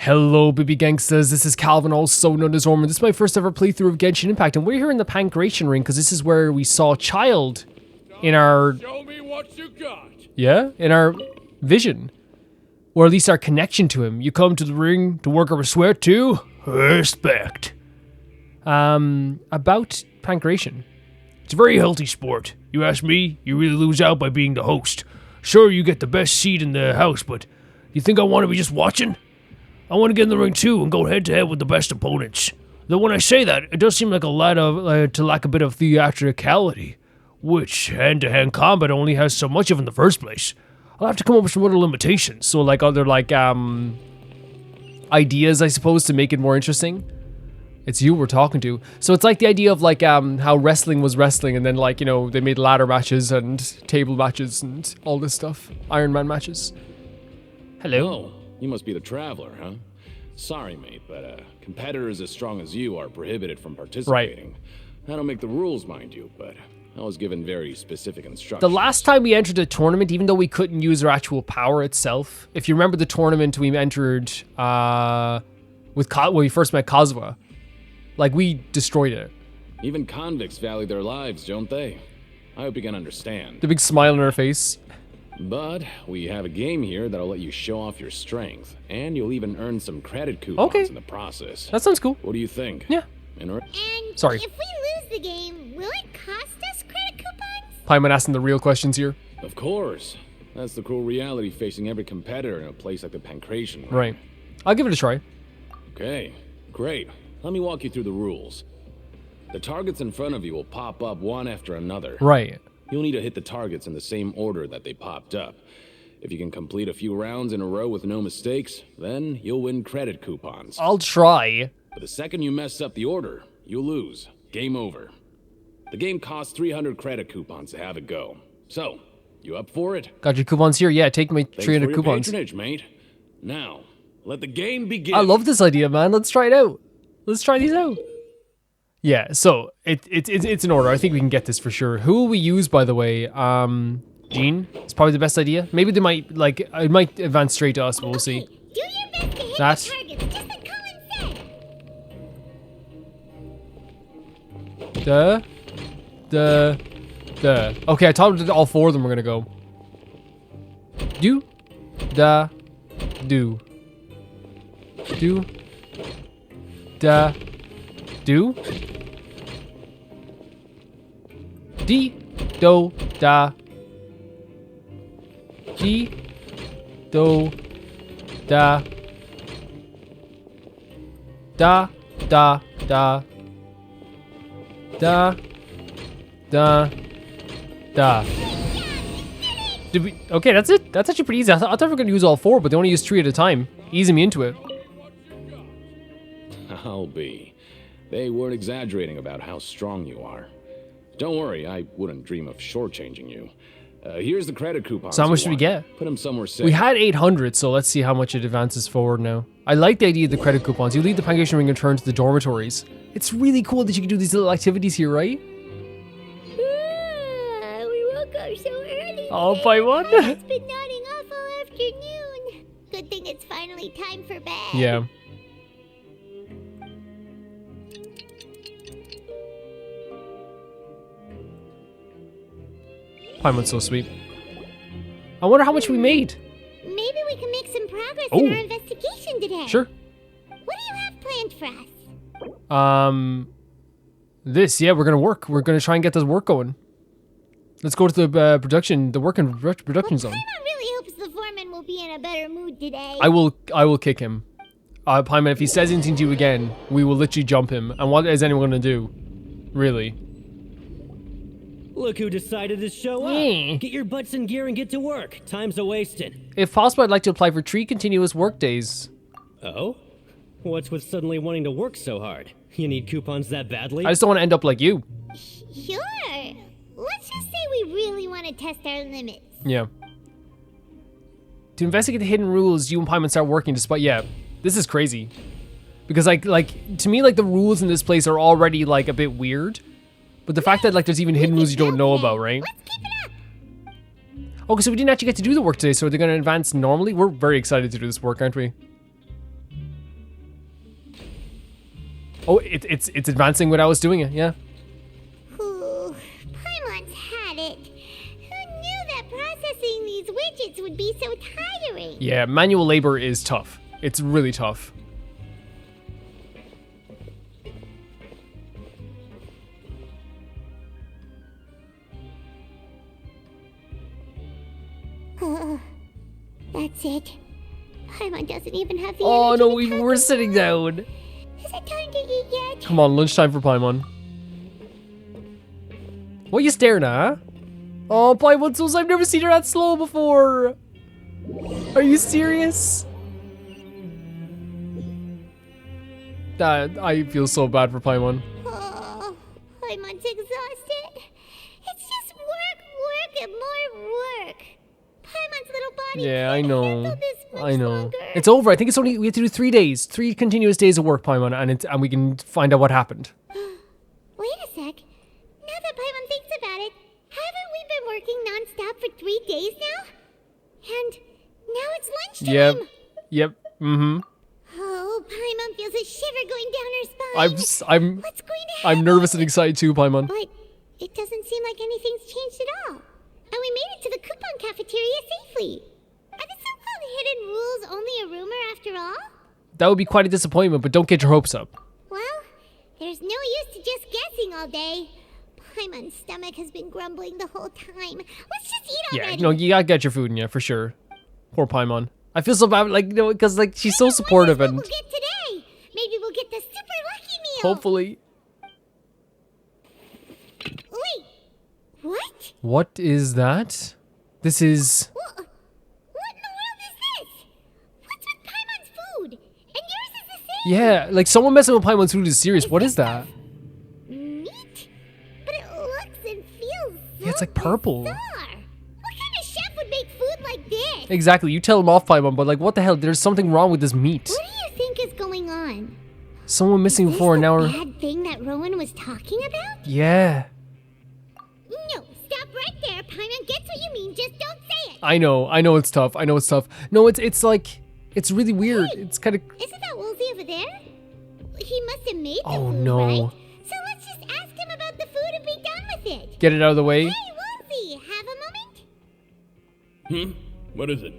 Hello, baby gangsters. This is Calvin, also known as Orman. This is my first ever playthrough of Genshin Impact, and we're here in the Pancration Ring because this is where we saw Childe in our... Show me what you got. Yeah, in our vision. Or at least our connection to him. You come to the ring to work up a sweat too? Respect. About Pancration. It's a very healthy sport. You ask me, you really lose out by being the host. Sure, you get the best seat in the house, but you think I want to be just watching? I want to get in the ring too and go head to head with the best opponents. Though when I say that, it does seem like to lack a bit of theatricality, which hand-to-hand combat only has so much of in the first place. I'll have to come up with some other limitations, so like other ideas, I suppose, to make it more interesting. It's you we're talking to. So it's like the idea of like how wrestling was wrestling, and then like, you know, they made ladder matches and table matches and all this stuff. Iron Man matches. Hello. Oh, you must be the traveler, huh? Sorry, mate, but competitors as strong as you are prohibited from participating. Right. I don't make the rules, mind you, but I was given very specific instructions. The last time we entered a tournament, even though we couldn't use our actual power itself, if you remember the tournament we entered when we first met Kazuha, like, we destroyed it. Even convicts value their lives, don't they? I hope you can understand. The big smile on her face. But we have a game here that'll let you show off your strength, and you'll even earn some credit coupons in the process. That sounds cool. What do you think? Yeah. Sorry. If we lose the game, will it cost us credit coupons? Paimon asking the real questions here. Of course. That's the cruel reality facing every competitor in a place like the Pancration. Right. I'll give it a try. Okay, great. Let me walk you through the rules. The targets in front of you will pop up one after another. Right. You'll need to hit the targets in the same order that they popped up. If you can complete a few rounds in a row with no mistakes, then you'll win credit coupons. I'll try. But the second you mess up the order, you'll lose. Game over. The game costs 300 credit coupons to have it go. So, you up for it? Got your coupons here? Yeah, take my 300 Thanks for your coupons. Patronage, mate. Now, let the game begin. I love this idea, man. Let's try it out. Let's try these out. Yeah, so it's in order. I think we can get this for sure. Who will we use, by the way? Jean? It's probably the best idea. Maybe they might, like, it might advance straight to us, but we'll see. Do your best to hit That's... the targets, just like Colin said. Okay, I thought all four of them were gonna go. Do. Da. Do. Do. Da. Do. Di. Do. Da. Di. Do. Da. Da. Da. Da. Da. Da. Da. Did we? Okay, that's it. That's actually pretty easy. I thought we were gonna use all four, but they only use 3 at a time, easing me into it. I'll be. They weren't exaggerating about how strong you are. Don't worry, I wouldn't dream of shortchanging you. Here's the credit coupons. So how much did we get? Put them somewhere safe. We had 800, so let's see how much it advances forward now. I like the idea of the credit coupons. You leave the Pancration Ring and return to the dormitories. It's really cool that you can do these little activities here, right? We woke up so early. All by one? It's been nodding off all afternoon. Good thing it's finally time for bed. Yeah. Paimon's so sweet. I wonder how much we made. Maybe we can make some progress in our investigation today. Sure. What do you have planned for us? This, yeah, we're gonna work. We're gonna try and get this work going. Let's go to the production zone. Paimon really hopes the foreman will be in a better mood today. I will kick him. Paimon, if he says anything to you again, we will literally jump him. And what is anyone gonna do? Really? Look who decided to show up. Get your butts in gear and get to work. Time's a-wasting. If possible, I'd like to apply for 3 continuous work days. Oh? What's with suddenly wanting to work so hard? You need coupons that badly? I just don't want to end up like you. Sure. Let's just say we really want to test our limits. Yeah. To investigate the hidden rules, you and Paimon start working despite... Yeah, this is crazy. Because, like, to me, like, the rules in this place are already, like, a bit weird. But the fact that, like, there's even hidden rules you don't know about, right? Let's keep it up. Okay, so we didn't actually get to do the work today, so they're going to advance normally? We're very excited to do this work, aren't we? Oh, it's advancing when I was doing it, yeah. Ooh, Paimon's had it. Who knew that processing these widgets would be so tiring? Yeah, manual labor is tough. It's really tough. That's it. Paimon doesn't even have the Oh energy no, to talk we're sitting anymore. down. Is it time to eat yet? Come on, lunchtime for Paimon. What are you staring at, huh? Oh, Paimon's so slow. I've never seen her that slow before. Are you serious? I feel so bad for Paimon. Oh, Paimon's exhausted. It's just work, and more work. Paimon's little body Yeah, can't I know. handle this much I know. longer. It's over. I think it's only we have to do 3 days, 3 continuous days of work, Paimon, and we can find out what happened. Wait a sec. Now that Paimon thinks about it, haven't we been working non-stop for 3 days now? And now it's lunchtime. Yep. Mm-hmm. Oh, Paimon feels a shiver going down her spine. I'm What's going to happen? I'm nervous and excited too, Paimon. But it doesn't seem like anything's changed at all. And we made it to the coupon cafeteria safely. Are the so-called hidden rules only a rumor after all? That would be quite a disappointment, but don't get your hopes up. Well, there's no use to just guessing all day. Paimon's stomach has been grumbling the whole time. Let's just eat already. Yeah, no, you gotta get your food in you for sure. Poor Paimon. I feel so bad, like, you know, because like she's so supportive and. What we'll get today. Maybe we'll get the super lucky meal. Hopefully. Wait, what? What is that? This is. What in the world is this? What's with Paimon's food? And yours is the same. Yeah, like someone messing with Paimon's food is serious. What is that? Meat? But it looks and feels so Yeah, it's like purple. bizarre. What kind of chef would make food like this? Exactly. You tell him off, Paimon, but like, what the hell? There's something wrong with this meat. What do you think is going on? Someone missing Is before, this and now the we're. bad thing that Rowan was talking about? Yeah. No, stop right there. Paimon gets what you mean. Just don't say it. I know it's tough. No, it's like, it's really weird. Hey, it's kind of. Isn't that Woolsey over there? He must have made the Oh, food, no. right? So let's just ask him about the food and be done with it. Get it out of the way. Hey, Woolsey, have a moment? What is it?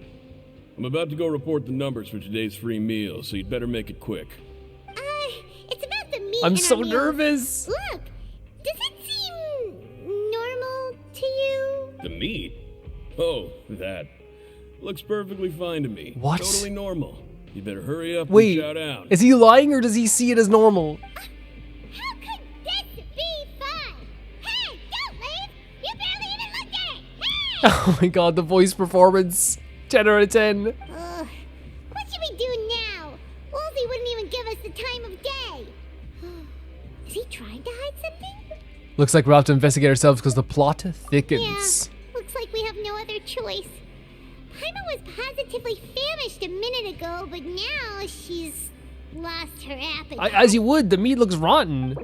I'm about to go report the numbers for today's free meal, so you'd better make it quick. It's about the meat I'm in so our meals. nervous. Look, does it seem normal to you? The meat? Oh, that. Looks perfectly fine to me. What? Totally normal. You better hurry up Wait, and shout out. is he lying or does he see it as normal? How could this be fun? Hey, don't leave! You barely even looked at it! Hey! Oh my god, the voice performance. 10 out of 10. What should we do now? Woolsey wouldn't even give us the time of day. Is he trying to hide something? Looks like we'll have to investigate ourselves because the plot thickens. Yeah, looks like we have no other choice. Paimon was positively famished a minute ago, but now she's lost her appetite. As you would, the meat looks rotten.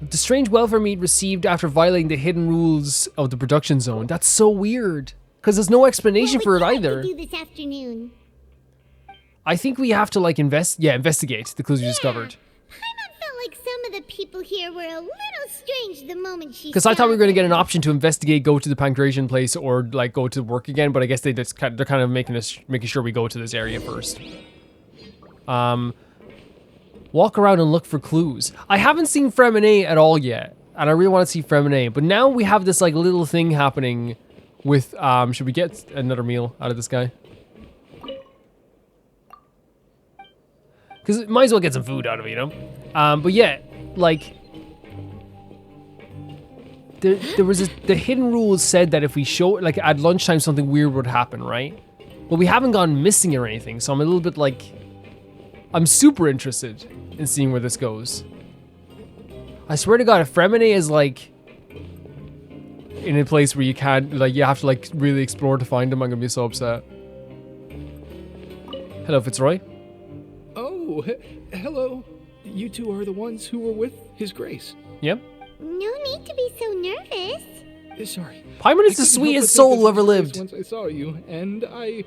The strange welfare meat received after violating the hidden rules of the production zone. That's so weird. Because there's no explanation for it either. What would you do this afternoon? I think we have to like investigate the clues we discovered. Paimon felt like some of the people here were a little strange the moment she Because I thought we were going to get an started. option to investigate, go to the pancreation place, or like go to work again. But I guess they're kind of making sure we go to this area first. Walk around and look for clues. I haven't seen Fremine at all yet, and I really want to see Fremine. But now we have this like little thing happening with. Should we get another meal out of this guy? Because might as well get some food out of it, you know. But yeah, like. There was the hidden rules said that if we show like at lunchtime something weird would happen, right? But we haven't gone missing or anything, so I'm a little bit like I'm super interested in seeing where this goes. I swear to God, if Fremine is like in a place where you can't like you have to like really explore to find him, I'm gonna be so upset. Hello, Fitzroy. Oh, hello. You two are the ones who were with His Grace. Yep. No need to be so nervous. Sorry. Paimon is the I couldn't help but sweetest think soul of who ever His Grace lived. Once I saw you, and I.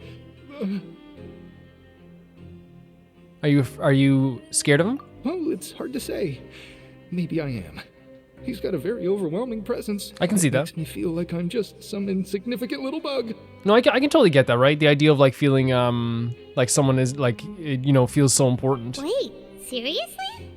Are you scared of him? Well, it's hard to say. Maybe I am. He's got a very overwhelming presence. I can see that. Makes me feel like I'm just some insignificant little bug. No, I can totally get that, right? The idea of like feeling like someone is like, you know, feels so important. Wait, seriously?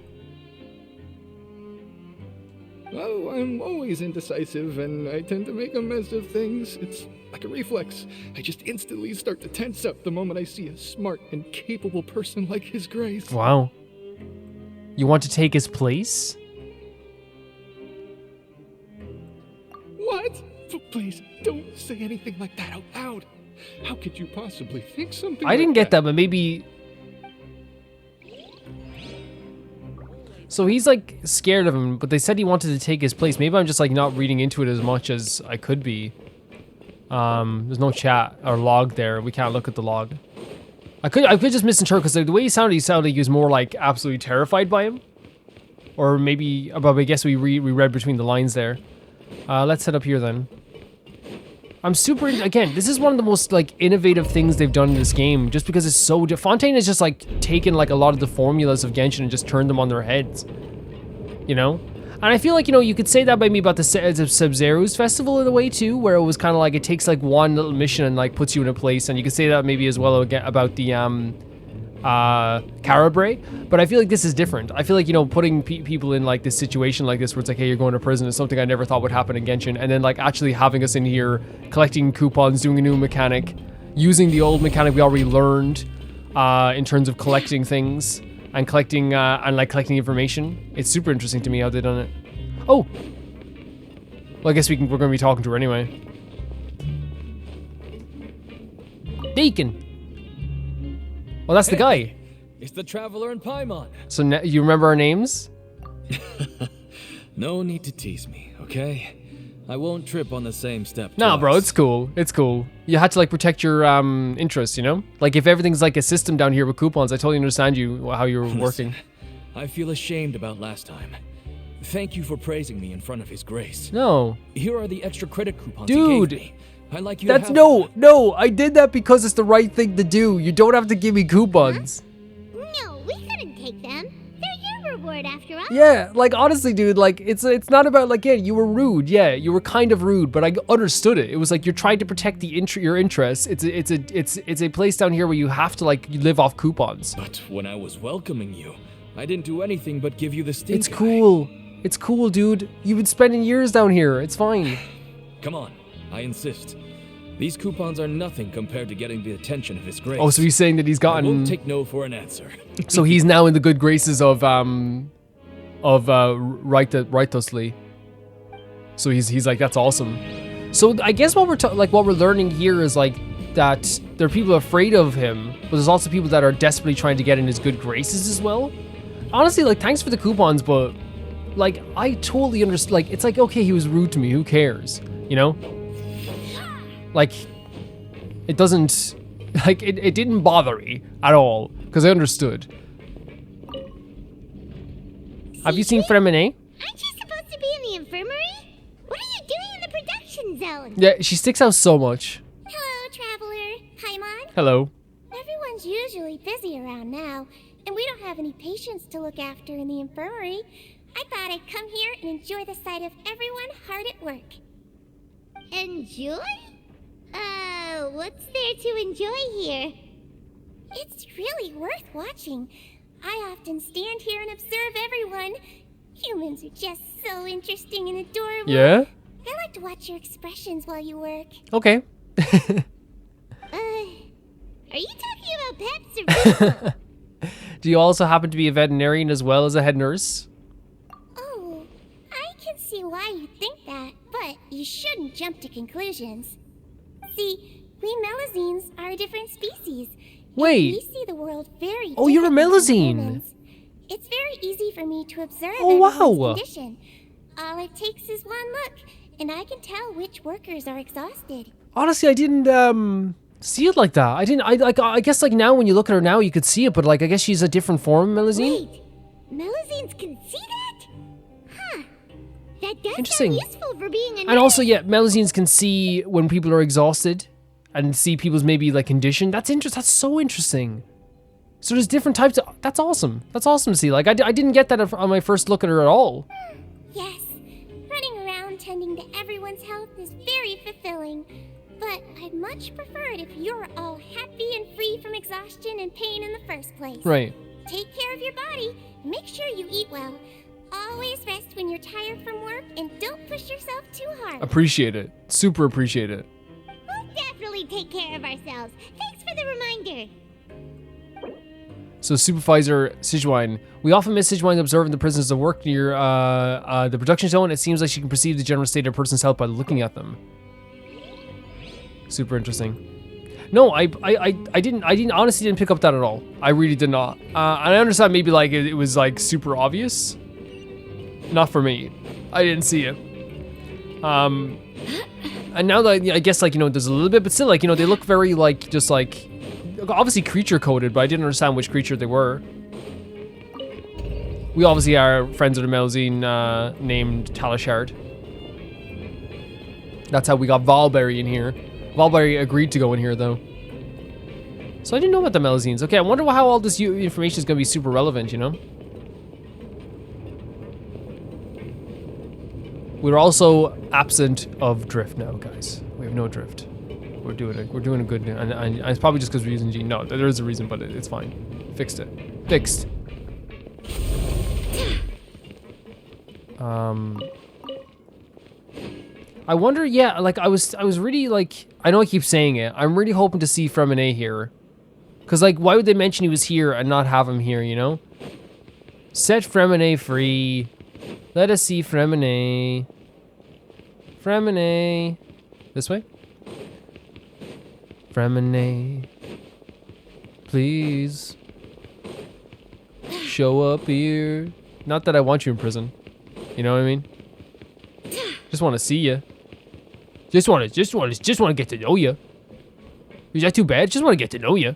Oh, I'm always indecisive, and I tend to make a mess of things. It's like a reflex. I just instantly start to tense up the moment I see a smart and capable person like His Grace. Wow. You want to take his place? What? Please, don't say anything like that out loud. How could you possibly think something I didn't get that, but maybe... So he's like scared of him, but they said he wanted to take his place. Maybe I'm just like not reading into it as much as I could be. There's no chat or log there. We can't look at the log. I could just misinterpret because the way he sounded like he was more like absolutely terrified by him. Or maybe, but I guess we read between the lines there. Let's head up here then. I'm super, again, this is one of the most like innovative things they've done in this game, just because it's so, Fontaine has just like taken like a lot of the formulas of Genshin and just turned them on their heads, you know? And I feel like, you know, you could say that maybe about the Sub-Zero's festival in a way too, where it was kind of like, it takes like one little mission and like puts you in a place, and you could say that maybe as well about the, Carabre, but I feel like this is different. I feel like, you know, putting people in like this situation like this where it's like, hey, you're going to prison is something I never thought would happen in Genshin, and then like actually having us in here collecting coupons, doing a new mechanic, using the old mechanic we already learned in terms of collecting things and collecting information. It's super interesting to me how they've done it. Oh, well, I guess we're going to be talking to her anyway. Deacon. Well, that's the guy. It's the Traveler and Paimon. So you remember our names? No need to tease me, okay? I won't trip on the same step. Nah, twice. bro, it's cool. It's cool. You had to like protect your interests, you know? Like if everything's like a system down here with coupons, I totally understand you how you're working. I feel ashamed about last time. Thank you for praising me in front of His Grace. No. Here are the extra credit coupons Dude. he gave me. I'd like you That's to have no, I did that because it's the right thing to do. You don't have to give me coupons. No, we couldn't take them. They're your reward after all. Yeah, like honestly, dude, like it's not about like, yeah, you were rude. Yeah, you were kind of rude, but I understood it. It was like you're trying to protect your interests. It's a place down here where you have to like live off coupons. But when I was welcoming you, I didn't do anything but give you the stink It's eye. cool. It's cool, dude. You've been spending years down here. It's fine. Come on, I insist. These coupons are nothing compared to getting the attention of His Grace. Oh, so he's saying that he's I won't gotten. take no for an answer. So he's now in the good graces of Righteously. So he's like, that's awesome. So I guess what we're learning here is like that there are people afraid of him, but there's also people that are desperately trying to get in his good graces as well. Honestly, like, thanks for the coupons, but like I totally understand. Like, it's like, okay, he was rude to me. Who cares? You know? Like, it doesn't, like, it didn't bother me at all, because I understood. Have you seen Fremine? Aren't you supposed to be in the infirmary? What are you doing in the production zone? Yeah, she sticks out so much. Hello, Traveler. Paimon. Hello. Everyone's usually busy around now, and we don't have any patients to look after in the infirmary. I thought I'd come here and enjoy the sight of everyone hard at work. Enjoy? What's there to enjoy here? It's really worth watching. I often stand here and observe everyone. Humans are just so interesting and adorable. Yeah? I like to watch your expressions while you work. Okay. Are you talking about pets or people? Do you also happen to be a veterinarian as well as a head nurse? Oh, I can see why you think that, but you shouldn't jump to conclusions. See, we Melazines are a different species. Wait. We see the world very Oh, you're a differently from Melazine. humans. It's very easy for me to observe Oh, everyone's wow. condition. All it takes is one look, and I can tell which workers are exhausted. Honestly, I didn't see it like that. I guess like now when you look at her now, you could see it, but like I guess she's a different form, Melazine. Wait, Melazines can see that? Huh. That does Interesting. sound useful for being a And also, yeah, Melazines can see when people are exhausted and see people's maybe like condition. That's interesting. That's so interesting. So there's different types of... That's awesome. That's awesome to see. Like, I didn't get that on my first look at her at all. Yes, running around tending to everyone's health is very fulfilling. But I'd much prefer it if you're all happy and free from exhaustion and pain in the first place. Right. Take care of your body, and make sure you eat well. Always rest when you're tired from work, and don't push yourself too hard. Appreciate it. Super appreciate it. We'll definitely take care of ourselves. Thanks for the reminder. So Supervisor Sijuan, we often miss Sijuan observing the prisoners at work near the production zone. It seems like she can perceive the general state of a person's health by looking at them. Super interesting. No, I honestly didn't pick up that at all. I really did not. And I understand maybe like it was like super obvious. Not for me. I didn't see it. And now that I guess like, you know, there's a little bit, but still like, you know, they look very like, just like, obviously creature coded, but I didn't understand which creature they were. We obviously are friends of the Melzine named Talishard. That's how we got Valberry in here. Valberry agreed to go in here though. So I didn't know about the Melzines. Okay, I wonder how all this information is going to be super relevant, you know? We're also absent of drift now, guys. We have no drift. We're doing a good, and it's probably just because we're using G. No, there is a reason, but it's fine. Fixed it. Fixed. I wonder, yeah, like I was really like, I know I keep saying it. I'm really hoping to see Fremine here. Cause like, why would they mention he was here and not have him here, you know? Set Fremine free. Let us see Fremine. Fremine. This way? Fremine. Please. Show up here. Not that I want you in prison. You know what I mean? Just want to see you. Just want to get to know you. Is that too bad? Just want to get to know you.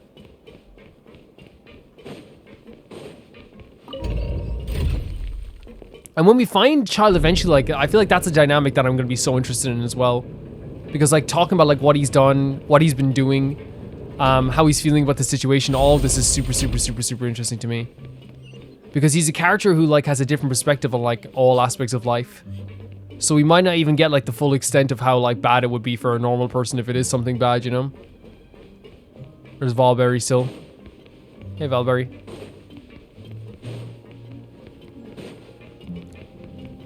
And when we find Childe eventually, like, I feel like that's a dynamic that I'm going to be so interested in as well. Because, like, talking about, like, what he's done, what he's been doing, how he's feeling about the situation, all of this is super, super, super, super interesting to me. Because he's a character who, like, has a different perspective on, like, all aspects of life. So we might not even get, like, the full extent of how, like, bad it would be for a normal person if it is something bad, you know? There's Valberry still. Hey, Valberry.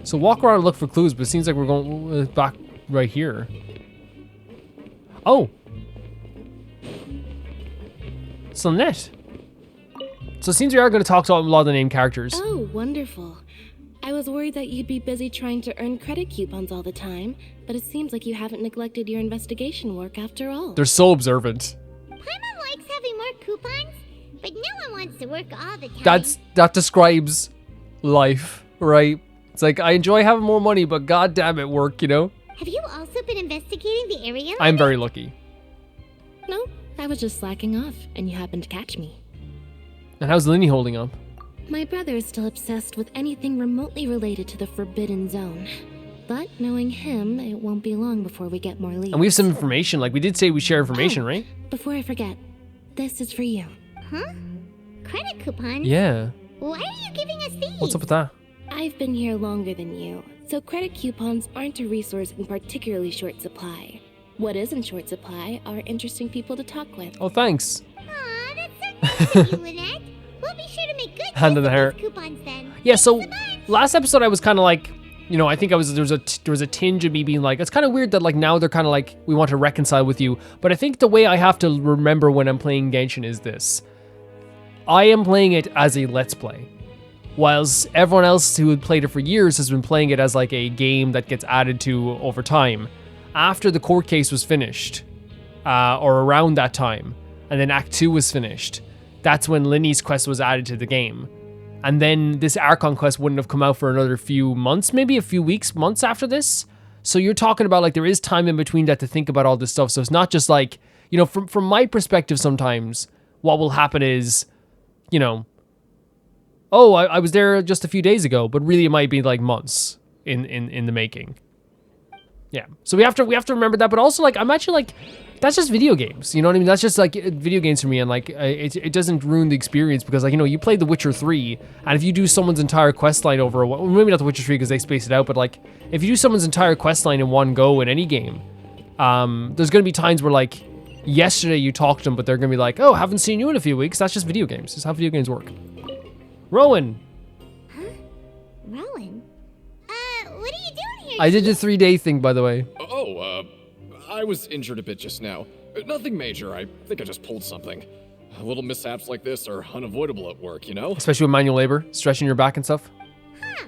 So walk around and look for clues, but it seems like we're going back right here. Oh! So net. So it seems we are going to talk to a lot of the named characters. Oh, wonderful. I was worried that you'd be busy trying to earn credit coupons all the time, but it seems like you haven't neglected your investigation work after all. They're so observant. Paimon likes having more coupons, but no one wants to work all the time. That describes life, right? It's like, I enjoy having more money, but god damn it, work, you know? Have you also been investigating the area? I'm very lucky. No, I was just slacking off, and you happened to catch me. And how's Lennie holding up? My brother is still obsessed with anything remotely related to the Forbidden Zone. But knowing him, it won't be long before we get more leads. And we have some information, like we did say we share information, right? Before I forget, this is for you. Huh? Credit coupons? Yeah. Why are you giving us these? What's up with that? I've been here longer than you, so credit coupons aren't a resource in particularly short supply. What is in short supply are interesting people to talk with. Oh, thanks. Aw, that's so nice of you, Lynette. We'll be sure to make good Hand in the hair. coupons then. Yeah, so last episode I was kind of like, you know, I think there was a tinge of me being like, it's kind of weird that like now they're kind of like, we want to reconcile with you. But I think the way I have to remember when I'm playing Genshin is this. I am playing it as a let's play. Whilst everyone else who had played it for years has been playing it as like a game that gets added to over time. After the court case was finished, or around that time, and then Act 2 was finished, that's when Lennie's quest was added to the game. And then this Archon quest wouldn't have come out for another few months, maybe a few weeks, months after this. So you're talking about like there is time in between that to think about all this stuff. So it's not just like, you know, from my perspective sometimes, what will happen is, you know, oh, I was there just a few days ago, but really it might be like months in the making. Yeah. So we have to remember that, but also like I'm actually like that's just video games. You know what I mean? That's just like video games for me, and like it doesn't ruin the experience because like you played The Witcher 3, and if you do someone's entire quest line over, well, maybe not The Witcher 3 because they space it out, but like if you do someone's entire quest line in one go in any game, there's gonna be times where like yesterday you talked to them, but they're gonna be like, oh, haven't seen you in a few weeks. That's just video games. That's how video games work. Rowan. Huh? Rowan? What are you doing here? I did the 3-day thing, by the way. I was injured a bit just now. Nothing major. I think I just pulled something. Little mishaps like this are unavoidable at work, you know? Especially with manual labor, stretching your back and stuff. Huh.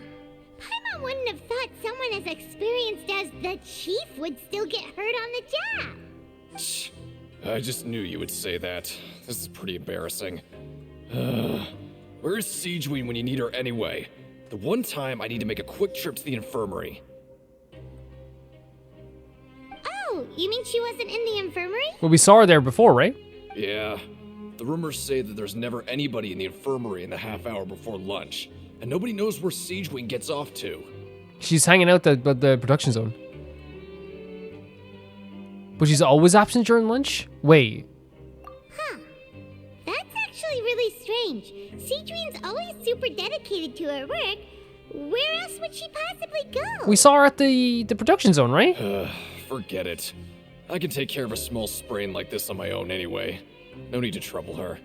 Paimon wouldn't have thought someone as experienced as the chief would still get hurt on the job. Shh. I just knew you would say that. This is pretty embarrassing. Where's Siegeween when you need her anyway? The one time I need to make a quick trip to the infirmary. Oh, you mean she wasn't in the infirmary? Well, we saw her there before, right? Yeah. The rumors say that there's never anybody in the infirmary in the half hour before lunch, and nobody knows where Siegeween gets off to. She's hanging out the production zone. But she's always absent during lunch? Wait. Huh. That's actually really strange. Siegeween's always super dedicated to her work. Where else would she possibly go? We saw her at the production zone, right? Forget it. I can take care of a small sprain like this on my own anyway. No need to trouble her.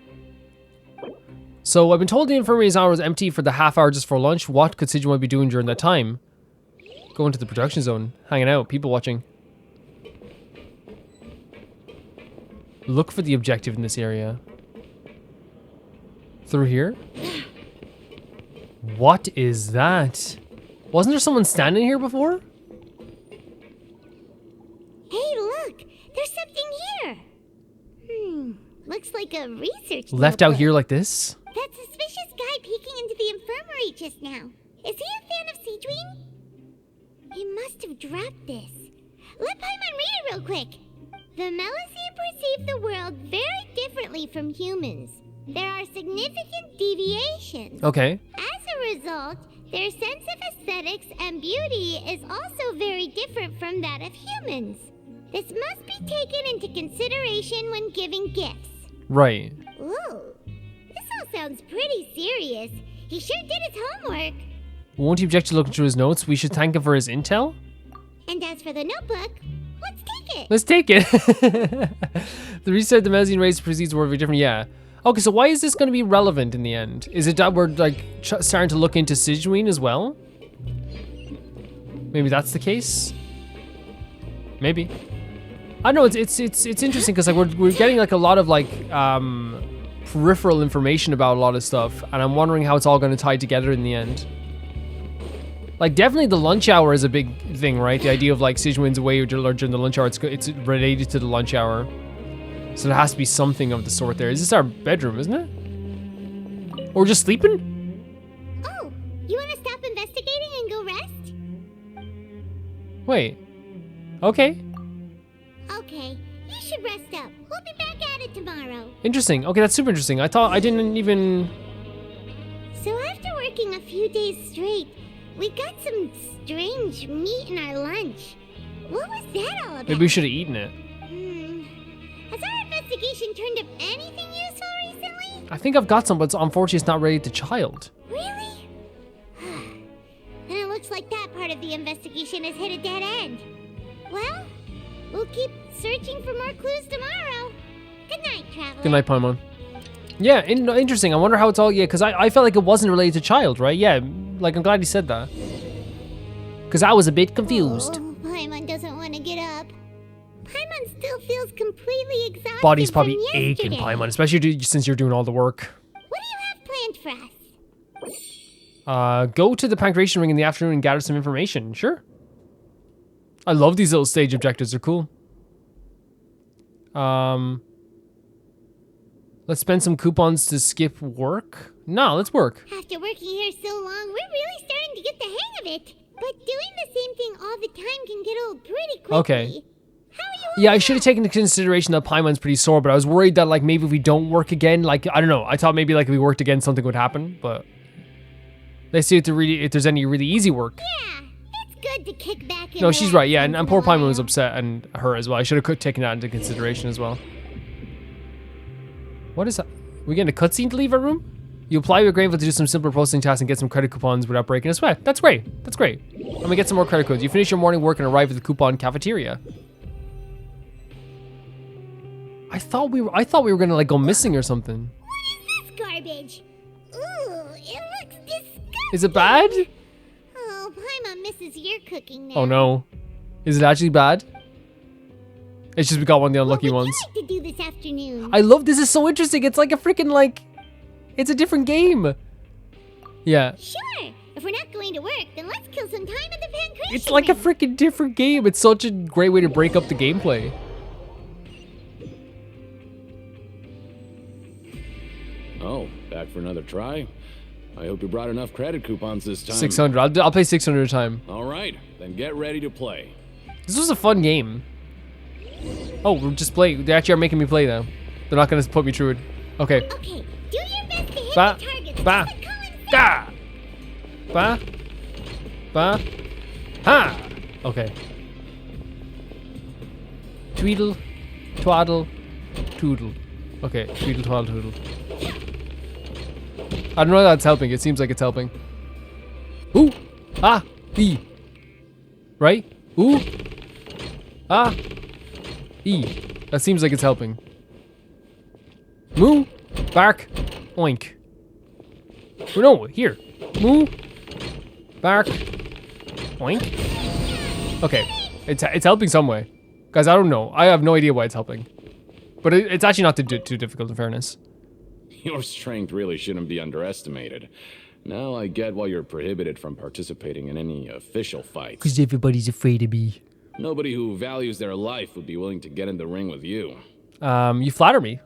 So I've been told the infirmary's hour is empty for the half hour just for lunch. What could Siegeween be doing during that time? Going to the production zone, hanging out, people watching. Look for the objective in this area. Through here? What is that? Wasn't there someone standing here before? Hey, look! There's something here! Looks like a research Left notebook. out here like this? That suspicious guy peeking into the infirmary just now. Is he a fan of Siegeween? He must have dropped this. Let Paimon read it real quick. The Melissi perceive the world very differently from humans. There are significant deviations. Okay. As a result, their sense of aesthetics and beauty is also very different from that of humans. This must be taken into consideration when giving gifts. Right. Ooh, this all sounds pretty serious. He sure did his homework. Won't he object to looking through his notes? We should thank him for his intel? And as for the notebook, let's take it. Let's take it. The reset the Melusine race proceeds were very different. Yeah. Okay, so why is this going to be relevant in the end? Is it that we're like starting to look into Siegeween as well? Maybe that's the case. Maybe. I don't know. It's interesting because like we're getting like a lot of like peripheral information about a lot of stuff, and I'm wondering how it's all going to tie together in the end. Like definitely the lunch hour is a big thing, right? The idea of like Siegeween's away during the lunch hour, it's related to the lunch hour. So there has to be something of the sort there. Is this our bedroom, isn't it? Or just sleeping? Oh, you want to stop investigating and go rest? Wait. Okay. Okay, you should rest up. We'll be back at it tomorrow. Interesting. Okay, that's super interesting. I thought I didn't even... So after working a few days straight, we got some strange meat in our lunch. What was that all about? Maybe we should have eaten it. Has our investigation turned up anything useful recently? I think I've got some, but unfortunately it's not related to Childe. Really? Then it looks like that part of the investigation has hit a dead end. Well, we'll keep searching for more clues tomorrow. Good night, Traveler. Good night, Paimon. Yeah, interesting. I wonder how it's all... Yeah, because I felt like it wasn't related to Childe, right? Yeah, like I'm glad he said that. Because I was a bit confused. Oh, Paimon doesn't want to get up. Paimon still feels completely exhausted. Body's probably from aching, yesterday. Paimon, especially since you're doing all the work. What do you have planned for us? Go to the Pancration Ring in the afternoon and gather some information. Sure. I love these little stage objectives. They're cool. Let's spend some coupons to skip work. No, let's work. After working here so long, we're really starting to get the hang of it. But doing the same thing all the time can get old pretty quickly. Okay. How are you? Yeah, I should have taken into consideration that Paimon's pretty sore, but I was worried that like maybe if we don't work again, like I don't know. I thought maybe like if we worked again, something would happen. But let's see if there's any really easy work. Yeah, it's good to kick back. No, she's right. Yeah, and poor Paimon was upset, and her as well. I should have taken that into consideration as well. What is that? We getting a cutscene to leave our room? You apply, you're grateful to do some simpler processing tasks and get some credit coupons without breaking a sweat. That's great. That's great. Let me get some more credit codes. You finish your morning work and arrive at the coupon cafeteria. I thought we were gonna like go missing or something. What is this garbage? Ooh, it looks disgusting. Is it bad? Oh, Paimon misses your cooking now. Oh no. Is it actually bad? It's just we got one of the unlucky ones. What would you like to do this afternoon? I love this. Is so interesting. It's like a freaking like, it's a different game. Yeah. Sure. If we're not going to work, then let's kill some time at the pancreation. It's like a freaking different game. It's such a great way to break up the gameplay. Oh, back for another try? I hope you brought enough credit coupons this time. 600. I'll play 600 a time. All right, then get ready to play. This was a fun game. Oh, we're just playing. They actually are making me play now. They're not gonna put me through it. Okay. Okay, do your best to hit Ba, the targets. ba, just like Colin da, ba, ba, ha. Okay. Tweedle, twaddle, toodle. Okay, tweedle, twaddle, toodle. I don't know if that's helping. It seems like it's helping. Ooh, ah, e. Right? Ooh, ah, e. That seems like it's helping. Moo, bark, oink. Oh, no, here. Moo, bark, oink. Okay, it's helping some way. Guys, I don't know. I have no idea why it's helping. But it's actually not too difficult in fairness. Your strength really shouldn't be underestimated. Now I get why you're prohibited from participating in any official fights. Because everybody's afraid of me. Nobody who values their life would be willing to get in the ring with you. You flatter me.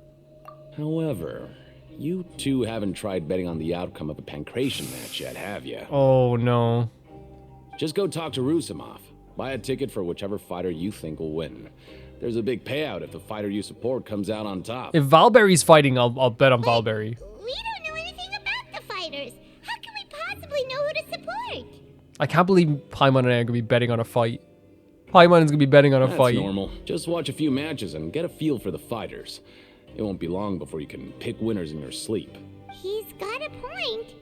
However, you two haven't tried betting on the outcome of a pancreation match yet, have you? Oh, no. Just go talk to Rusimov. Buy a ticket for whichever fighter you think will win. There's a big payout if the fighter you support comes out on top. If Valberry's fighting, I'll bet on Valberry. We don't know anything about the fighters. How can we possibly know who to support? I can't believe Paimon and I are going to be betting on a fight. Paimon is going to be betting on a fight. That's normal. Just watch a few matches and get a feel for the fighters. It won't be long before you can pick winners in your sleep. He's got a point.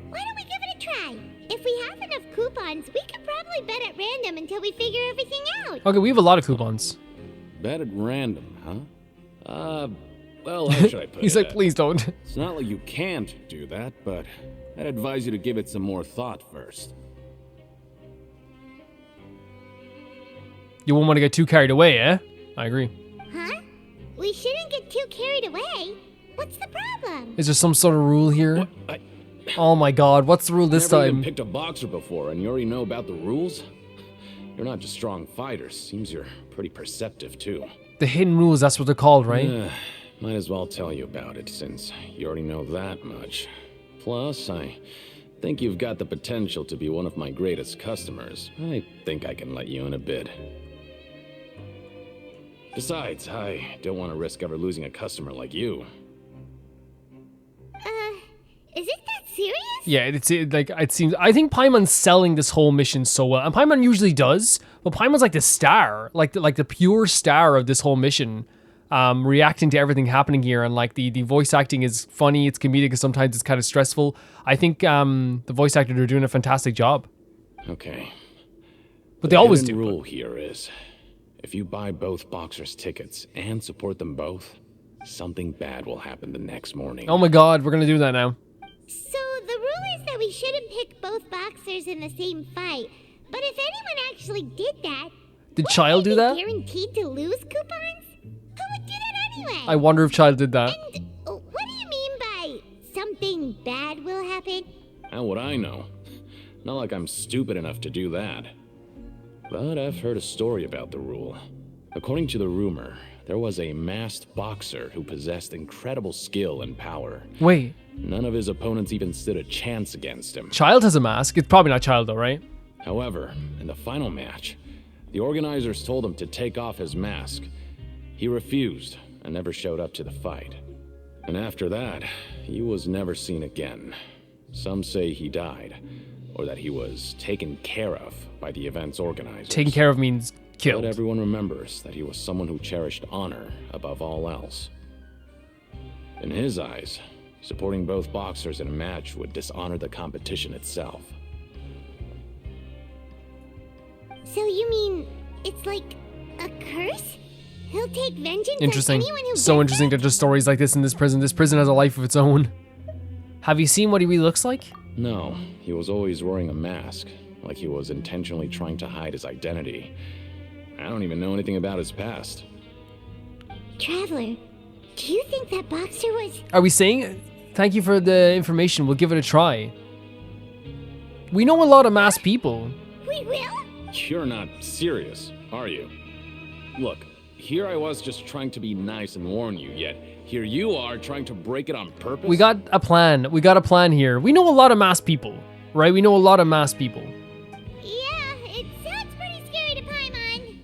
Why don't we give it a try? If we have enough coupons, we could probably bet at random until we figure everything out. Okay, we have a lot of coupons. Bet at random, huh? Well, how should I put it? He's like, please don't. It's not like you can't do that, but I'd advise you to give it some more thought first. You won't want to get too carried away, eh? I agree. Huh? We shouldn't get too carried away. What's the problem? Is there some sort of rule here? What? Oh my god, what's the rule this Never time? even picked a boxer before, and you already know about the rules? You're not just strong fighters. Seems you're pretty perceptive, too. The hidden rules, that's what they're called, right? Might as well tell you about it, since you already know that much. Plus, I think you've got the potential to be one of my greatest customers. I think I can let you in a bid. Besides, I don't want to risk ever losing a customer like you. Is it that serious? Yeah, it seems. I think Paimon's selling this whole mission so well, and Paimon usually does. But Paimon's like the star, like the pure star of this whole mission, reacting to everything happening here, and like the voice acting is funny, it's comedic, and sometimes it's kind of stressful. I think the voice actors are doing a fantastic job. Okay. But they always do. The rule here is, if you buy both boxers' tickets and support them both, something bad will happen the next morning. Oh my god, we're gonna do that now. So the rule is that we shouldn't pick both boxers in the same fight. But if anyone actually did that, Did Childe do that? Guaranteed to lose coupons? Who would do that anyway? I wonder if Childe did that. And what do you mean by something bad will happen? How would I know? Not like I'm stupid enough to do that. But I've heard a story about the rule. According to the rumor, there was a masked boxer who possessed incredible skill and power. Wait. None of his opponents even stood a chance against him. Childe has a mask. It's probably not Childe though, right? However, in the final match, the organizers told him to take off his mask. He refused and never showed up to the fight. And after that, he was never seen again. Some say he died, or that he was taken care of by the event's organizers. Taken care of means killed. But everyone remembers that he was someone who cherished honor above all else. In his eyes, supporting both boxers in a match would dishonor the competition itself. So you mean it's like a curse? He'll take vengeance Interesting. on anyone who So gets interesting that there's stories like this in this prison. This prison has a life of its own. Have you seen what he really looks like? No, he was always wearing a mask, like he was intentionally trying to hide his identity. I don't even know anything about his past. Traveler, do you think that boxer was... Are we saying? Thank you for the information. We'll give it a try. We know a lot of masked people. We will? You're not serious, are you? Look, here I was just trying to be nice and warn you, yet here you are trying to break it on purpose? We got a plan. We got a plan here. We know a lot of masked people, right? We know a lot of masked people. Yeah, it sounds pretty scary to Paimon.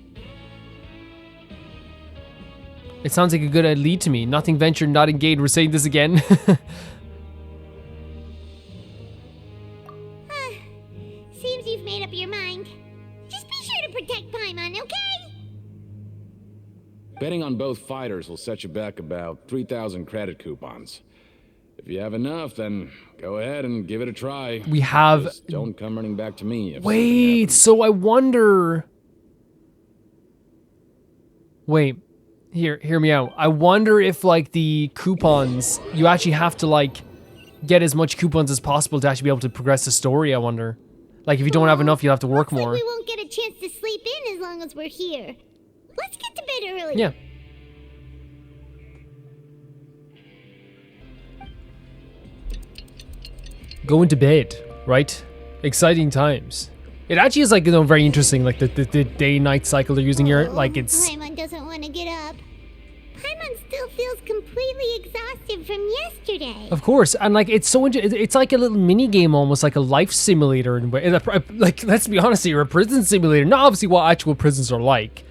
It sounds like a good lead to me. Nothing ventured, not engaged. We're saying this again. Seems you've made up your mind. Just be sure to protect Paimon, okay? Betting on both fighters will set you back about 3,000 credit coupons. If you have enough, then go ahead and give it a try. We have... Just don't come running back to me if Wait, so I wonder... Wait, hear me out. I wonder if, like, the coupons, you actually have to, like, get as much coupons as possible to actually be able to progress the story, I wonder. Like, if you don't have enough, you'll have to work Looks more. like we won't get a chance to sleep in as long as we're here. Let's get to bed early. Yeah. Going to bed, right? Exciting times. It actually is, like, you know, very interesting, like the day-night cycle they're using here. Like, it's... Paimon doesn't want to get up. Paimon still feels completely exhausted from yesterday. Of course, and like it's so it's like a little mini game, almost like a life simulator. Like, let's be honest here, a prison simulator. Not obviously what actual prisons are like,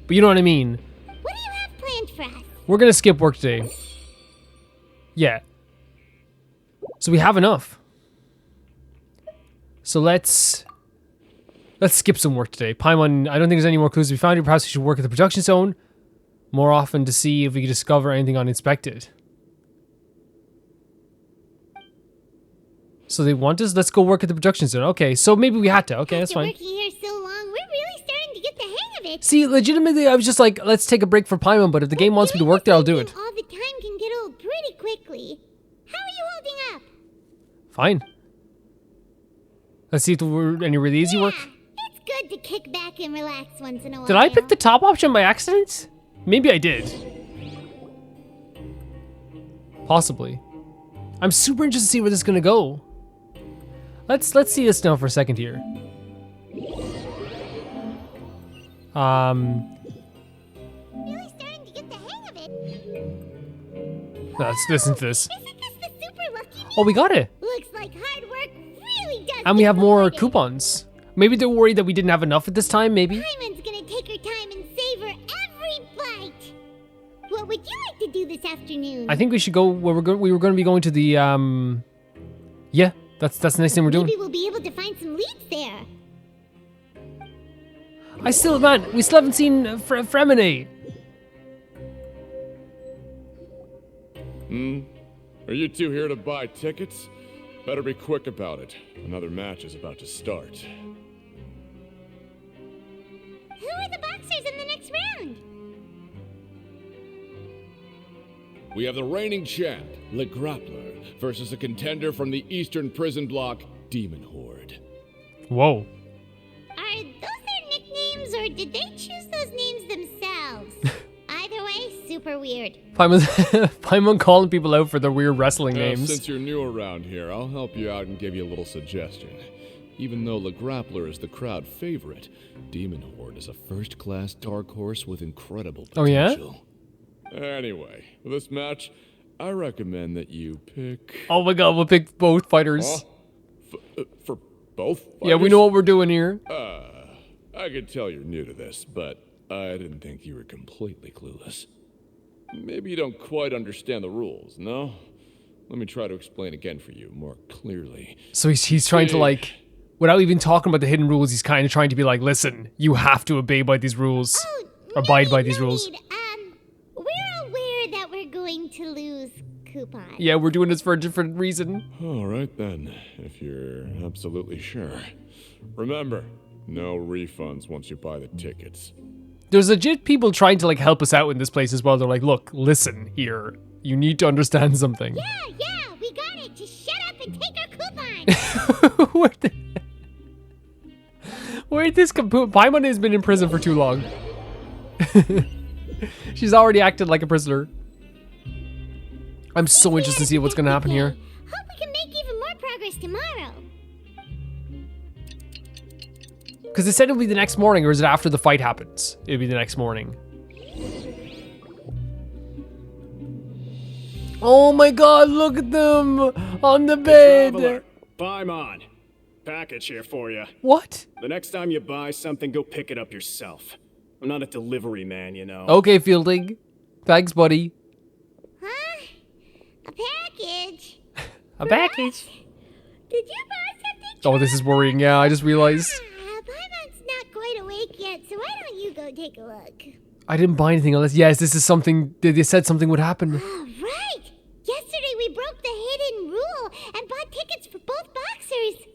but you know what I mean. What do you have planned for us? We're gonna skip work today. Yeah. So we have enough. So let's skip some work today. Paimon, I don't think there's any more clues to be found here. Perhaps we should work at the production zone more often to see if we can discover anything uninspected. So they want us? Let's go work at the production zone. Okay, so maybe we had to. Okay, that's fine. After working here so long, we're really starting to get the hang of it. See, legitimately, I was just like, let's take a break for Paimon, but if the game wants me to work there, I'll do it. All the time can get old pretty quickly. How are you holding up? Fine. Let's see if there were any really easy work. It's good to kick back and relax once in a while. Did I pick the top option by accident? Maybe I did. Possibly. I'm super interested to see where this is gonna go. Let's see this now for a second here. Really starting to get the hang of it. Let's listen to this. Isn't this the super lucky? Oh, we got it. Looks like hard work really does. And we get have more rewarded. coupons. Maybe they're worried that we didn't have enough at this time, maybe? Paimon's gonna take her time and savor every bite. What would you like to do this afternoon? I think we should go where we were going to be going to the, yeah, that's the next thing we're doing. Maybe we'll be able to find some leads there. We still haven't seen Fremine. Are you two here to buy tickets? Better be quick about it. Another match is about to start. Who are the boxers in the next round? We have the reigning champ, Le Grappler, versus a contender from the Eastern Prison Block, Demon Horde. Whoa. Are those their nicknames, or did they choose those names themselves? Either way, super weird. Paimon calling people out for their weird wrestling names. Since you're new around here, I'll help you out and give you a little suggestion. Even though Le Grappler is the crowd favorite, Demon Horde is a first-class dark horse with incredible potential. Oh, Anyway, for this match, I recommend that you pick... Oh my god, we'll pick both fighters. For both fighters? Yeah, we know what we're doing here. I could tell you're new to this, but I didn't think you were completely clueless. Maybe you don't quite understand the rules, no? Let me try to explain again for you more clearly. So he's trying to, like, without even talking about the hidden rules, he's kind of trying to be like, listen, you have to obey by these rules. Abide by these rules. We're aware that we're going to lose coupons. Yeah, we're doing this for a different reason. All right then, if you're absolutely sure. Remember, no refunds once you buy the tickets. There's legit people trying to like help us out in this place as well. They're like, look, listen here. You need to understand something. Yeah, we got it. Just shut up and take our coupons. Where'd this Paimon has been in prison for too long. She's already acted like a prisoner. I'm so interested to see what's gonna happen here. Hope we can make even more progress tomorrow. Because they said it'll be the next morning, or is it after the fight happens? It'll be the next morning. Oh my god, look at them on the bed. Traveler, Paimon. Package here for you. What? The next time you buy something, go pick it up yourself. I'm not a delivery man, you know. Okay, Fielding. Thanks, buddy. Huh? A package? A package? Did you buy something? Oh, this is worrying. Yeah, I just realized. Paimon's not quite awake yet, so why don't you go take a look? I didn't buy anything unless... Yes, this is something... They said something would happen. Oh, right! Yesterday we broke the hidden rule and bought tickets for both boxers.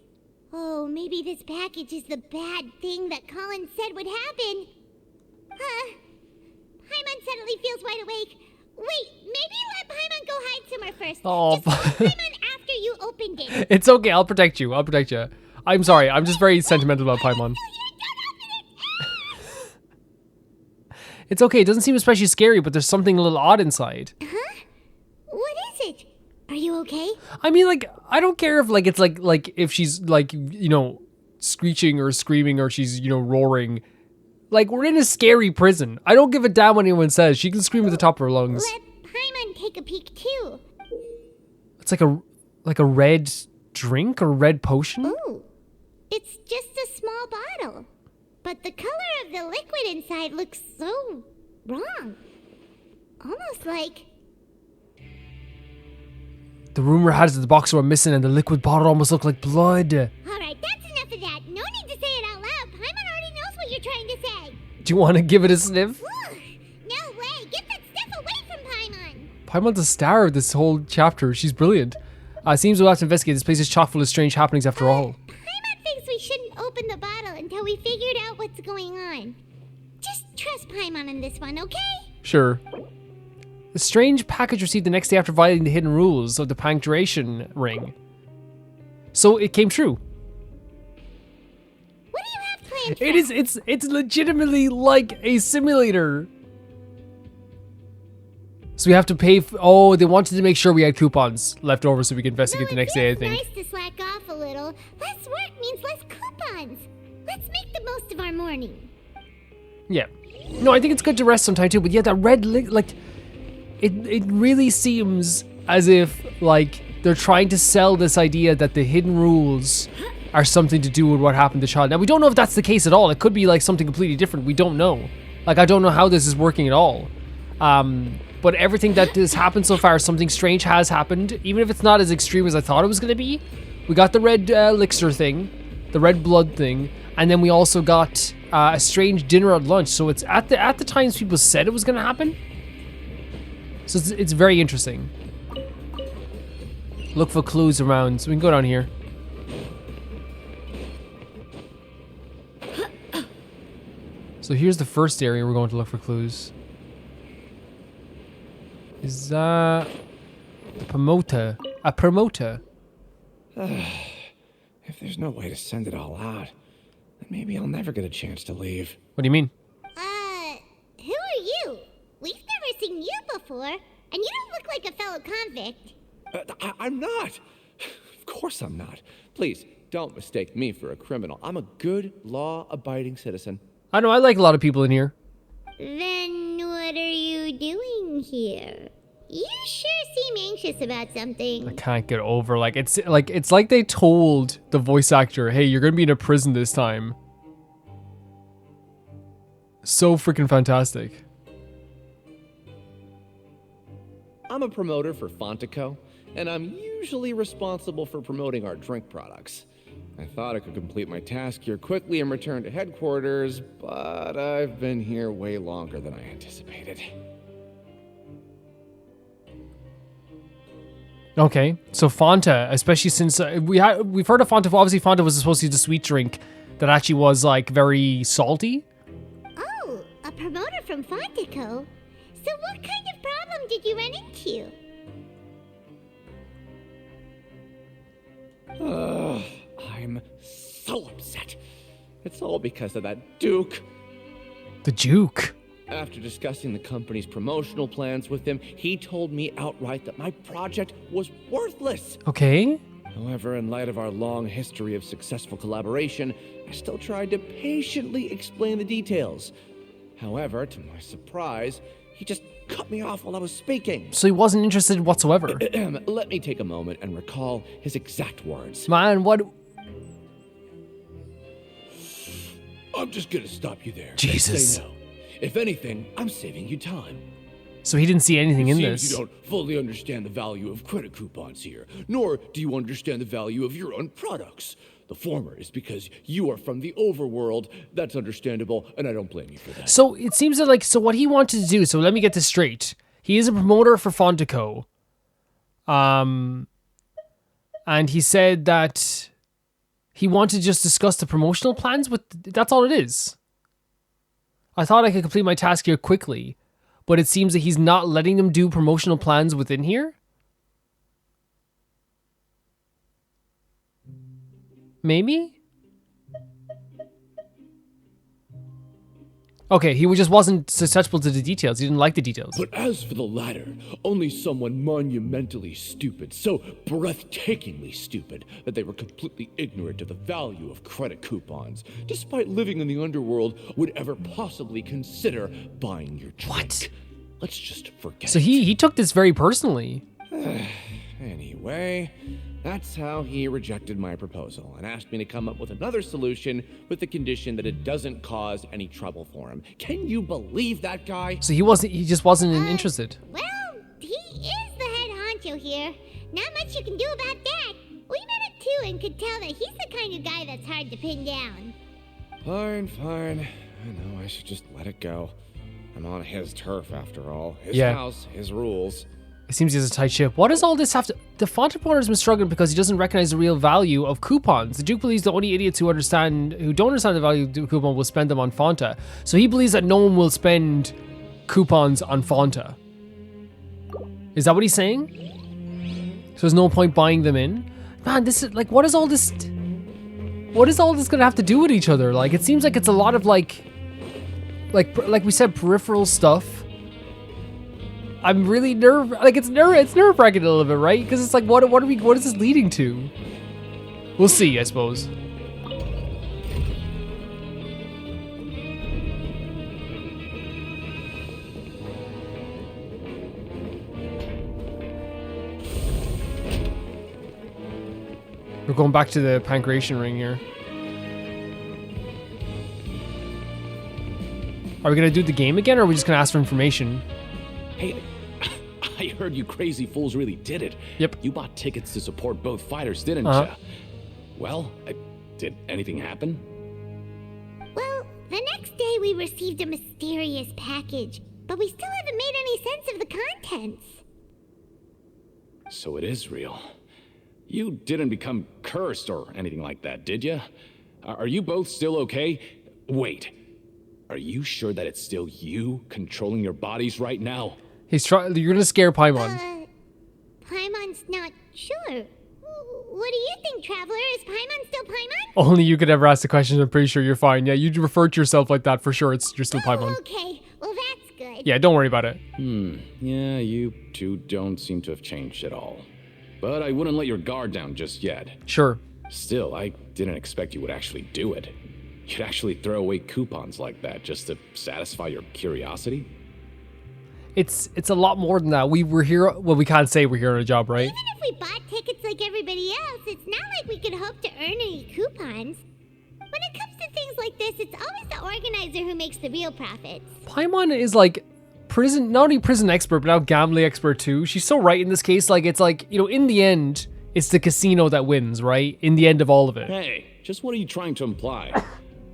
Oh, maybe this package is the bad thing that Colin said would happen. Paimon suddenly feels wide awake. Wait, maybe let Paimon go hide somewhere first. Oh, just tell Paimon after you opened it. It's okay, I'll protect you. I'll protect you. I'm sorry, I'm just very sentimental about Paimon. It's okay, it doesn't seem especially scary, but there's something a little odd inside. Huh? What is it? Are you okay? I mean, like, I don't care if, like, it's like if she's, like, you know, screeching or screaming or she's, you know, roaring. Like, we're in a scary prison. I don't give a damn what anyone says. She can scream at the top of her lungs. Let Paimon take a peek, too. It's like a red drink or red potion? Ooh, it's just a small bottle. But the color of the liquid inside looks so wrong. Almost like... The rumor has it the boxer went missing and the liquid bottle almost looked like blood. Alright, that's enough of that. No need to say it out loud. Paimon already knows what you're trying to say. Do you want to give it a sniff? Ugh, no way. Get that stuff away from Paimon. Paimon's a star of this whole chapter. She's brilliant. Seems we'll have to investigate. This place is chock full of strange happenings after all. Paimon thinks we shouldn't open the bottle until we figured out what's going on. Just trust Paimon on this one, okay? Sure. A strange package received the next day after violating the hidden rules of the punctuation ring. So it came true. What do you have planned for It is, it's legitimately like a simulator. So we have to pay, oh, they wanted to make sure we had coupons left over so we can investigate the next day, I think. It's nice to slack off a little. Less work means less coupons. Let's make the most of our morning. Yeah. No, I think it's good to rest sometime too, but yeah, that red, like, it really seems as if, like, they're trying to sell this idea that the hidden rules are something to do with what happened to Childe. Now, we don't know if that's the case at all. It could be, like, something completely different. We don't know. Like, I don't know how this is working at all. But everything that has happened so far, something strange has happened. Even if it's not as extreme as I thought it was going to be. We got the red elixir thing, the red blood thing, and then we also got a strange dinner at lunch. So it's at the times people said it was going to happen. So it's very interesting. Look for clues around. So we can go down here. So here's the first area we're going to look for clues. Is that a promoter? A promoter? If there's no way to send it all out, then maybe I'll never get a chance to leave. What do you mean? Who are you? We've never seen you before, and you don't look like a fellow convict. I'm not. Of course I'm not. Please, don't mistake me for a criminal. I'm a good, law-abiding citizen. I know, I like a lot of people in here. Then what are you doing here? You sure seem anxious about something. I can't get over, like, it's like they told the voice actor, hey, you're gonna be in a prison this time. So freaking fantastic. I'm a promoter for Fonta Co, and I'm usually responsible for promoting our drink products. I thought I could complete my task here quickly and return to headquarters, but I've been here way longer than I anticipated. Okay, so Fonta, especially since we've heard of Fonta. Obviously, Fonta was supposed to be the sweet drink that actually was like very salty. Oh, a promoter from Fonta Co. So what kind of problem did you run into? I'm so upset. It's all because of that Duke. The Duke. After discussing the company's promotional plans with him, he told me outright that my project was worthless. Okay. However, in light of our long history of successful collaboration, I still tried to patiently explain the details. However, to my surprise, he just cut me off while I was speaking. So he wasn't interested whatsoever. Let me take a moment and recall his exact words. Man, what? I'm just gonna stop you there. Jesus. Say no. If anything, I'm saving you time. So he didn't see anything in Seems this. you don't fully understand the value of credit coupons here, nor do you understand the value of your own products. The former is because you are from the overworld. That's understandable, and I don't blame you for that. So it seems that so what he wanted to do, so let me get this straight. He is a promoter for Fonta Co. And he said that he wanted to just discuss the promotional plans with, that's all it is. I thought I could complete my task here quickly, but it seems that he's not letting them do promotional plans within here? Maybe? Okay, he just wasn't susceptible to the details. He didn't like the details. But as for the latter, only someone monumentally stupid, so breathtakingly stupid that they were completely ignorant of the value of credit coupons, despite living in the underworld, would ever possibly consider buying your drink. What? Let's just forget So he took this very personally. Anyway, that's how he rejected my proposal and asked me to come up with another solution with the condition that it doesn't cause any trouble for him. Can you believe that guy? So he just wasn't interested. Well, he is the head honcho here. Not much you can do about that. We met him too and could tell that he's the kind of guy that's hard to pin down. Fine. I know I should just let it go. I'm on his turf after all. His Yeah. house, his rules. It seems he has a tight ship. What does all this have to... The Fonta promoter has been struggling because he doesn't recognize the real value of coupons. The Duke believes the only idiots who don't understand the value of the coupon will spend them on Fonta. So he believes that no one will spend coupons on Fonta. Is that what he's saying? So there's no point buying them in? Man, this is... Like, what is all this... What is all this going to have to do with each other? Like, it seems like it's a lot of, like we said, peripheral stuff. I'm really it's nerve-wracking a little bit, right? Because it's like, what is this leading to? We'll see, I suppose. We're going back to the pancreation ring here. Are we gonna do the game again, or are we just gonna ask for information? Hey, I heard you crazy fools really did it. Yep. You bought tickets to support both fighters, didn't Uh-huh. ya? Well, did anything happen? Well, the next day we received a mysterious package, but we still haven't made any sense of the contents. So it is real. You didn't become cursed or anything like that, did ya? Are you both still okay? Wait. Are you sure that it's still you controlling your bodies right now? You're gonna scare Paimon. Paimon's not sure. What do you think, Traveler? Is Paimon still Paimon? Only you could ever ask the question. I'm pretty sure you're fine. Yeah, you refer to yourself like that for sure. You're still Paimon. Okay, well that's good. Yeah, don't worry about it. Yeah, you two don't seem to have changed at all. But I wouldn't let your guard down just yet. Sure. Still, I didn't expect you would actually do it. You'd actually throw away coupons like that just to satisfy your curiosity? It's a lot more than that. We were here. Well, we can't say we're here on a job, right? Even if we bought tickets like everybody else, it's not like we could hope to earn any coupons. When it comes to things like this, it's always the organizer who makes the real profits. Paimon is like not only prison expert, but now gambling expert too. She's so right in this case. Like, it's like, in the end, it's the casino that wins, right? In the end of all of it. Hey, just what are you trying to imply?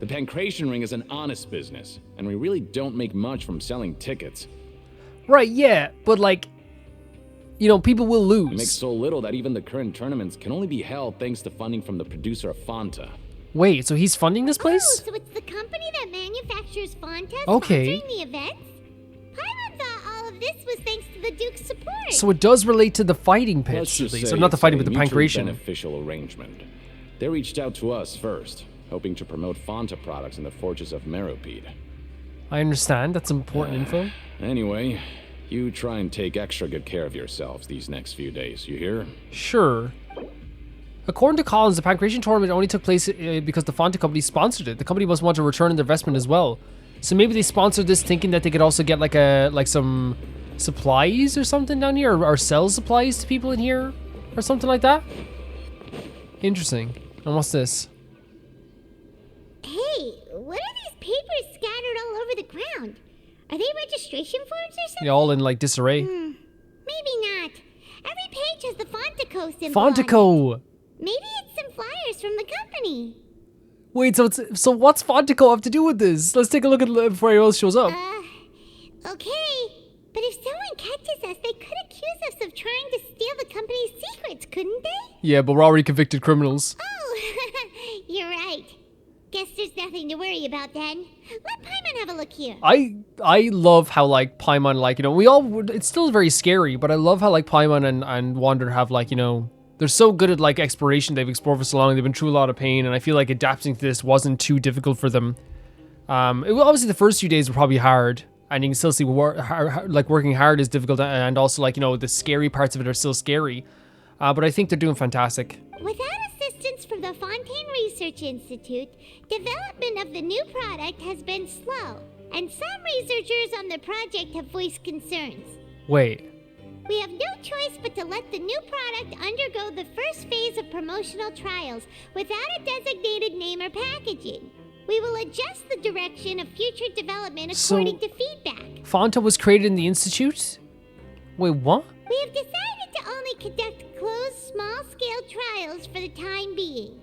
The Pancration Ring is an honest business, and we really don't make much from selling tickets. Right, yeah, but like, you know, people will lose. We make so little that even the current tournaments can only be held thanks to funding from the producer of Fonta. Wait, so he's funding this place? Oh, so it's the company that manufactures Fonta Okay. sponsoring the events? Paimon thought all of this was thanks to the Duke's support. So it does relate to the fighting Let's pits, at just least. say Or not the it's fighting, a but the mutually pancration. beneficial arrangement. They reached out to us first, hoping to promote Fonta products in the forges of Meropede. I understand, that's important info. Anyway, you try and take extra good care of yourselves these next few days, you hear? Sure. According to Collins, the Pancration tournament only took place because the Fonta company sponsored it. The company must want to return on their investment as well. So maybe they sponsored this thinking that they could also get like some supplies or something down here, or sell supplies to people in here, or something like that. Interesting. And what's this? Hey, what are these papers scattered all over the ground? Are they registration forms or something? Yeah, all in like disarray. Maybe not. Every page has the Fonta Co symbol Fonta on it. Co. Maybe it's some flyers from the company. Wait, so what's Fonta Co have to do with this? Let's take a look at it before anyone else shows up. Okay. But if someone catches us, they could accuse us of trying to steal the company's secrets, couldn't they? Yeah, but we're already convicted criminals. Oh, you're right. Guess there's nothing to worry about then. Let Paimon have a look here. I love how like Paimon, like, you know, it's still very scary, but I love how like Paimon and Wander have like, you know, they're so good at like exploration. They've explored for so long. They've been through a lot of pain, and I feel like adapting to this wasn't too difficult for them. Obviously the first few days were probably hard, and you can still see working hard is difficult, and also like, you know, the scary parts of it are still scary. But I think they're doing fantastic. Without assistance from the Fontaine Research Institute, development of the new product has been slow, and some researchers on the project have voiced concerns. Wait. We have no choice but to let the new product undergo the first phase of promotional trials without a designated name or packaging. We will adjust the direction of future development according to feedback. Fonta was created in the Institute? Wait, what? We have decided to only conduct closed, small-scale trials for the time being.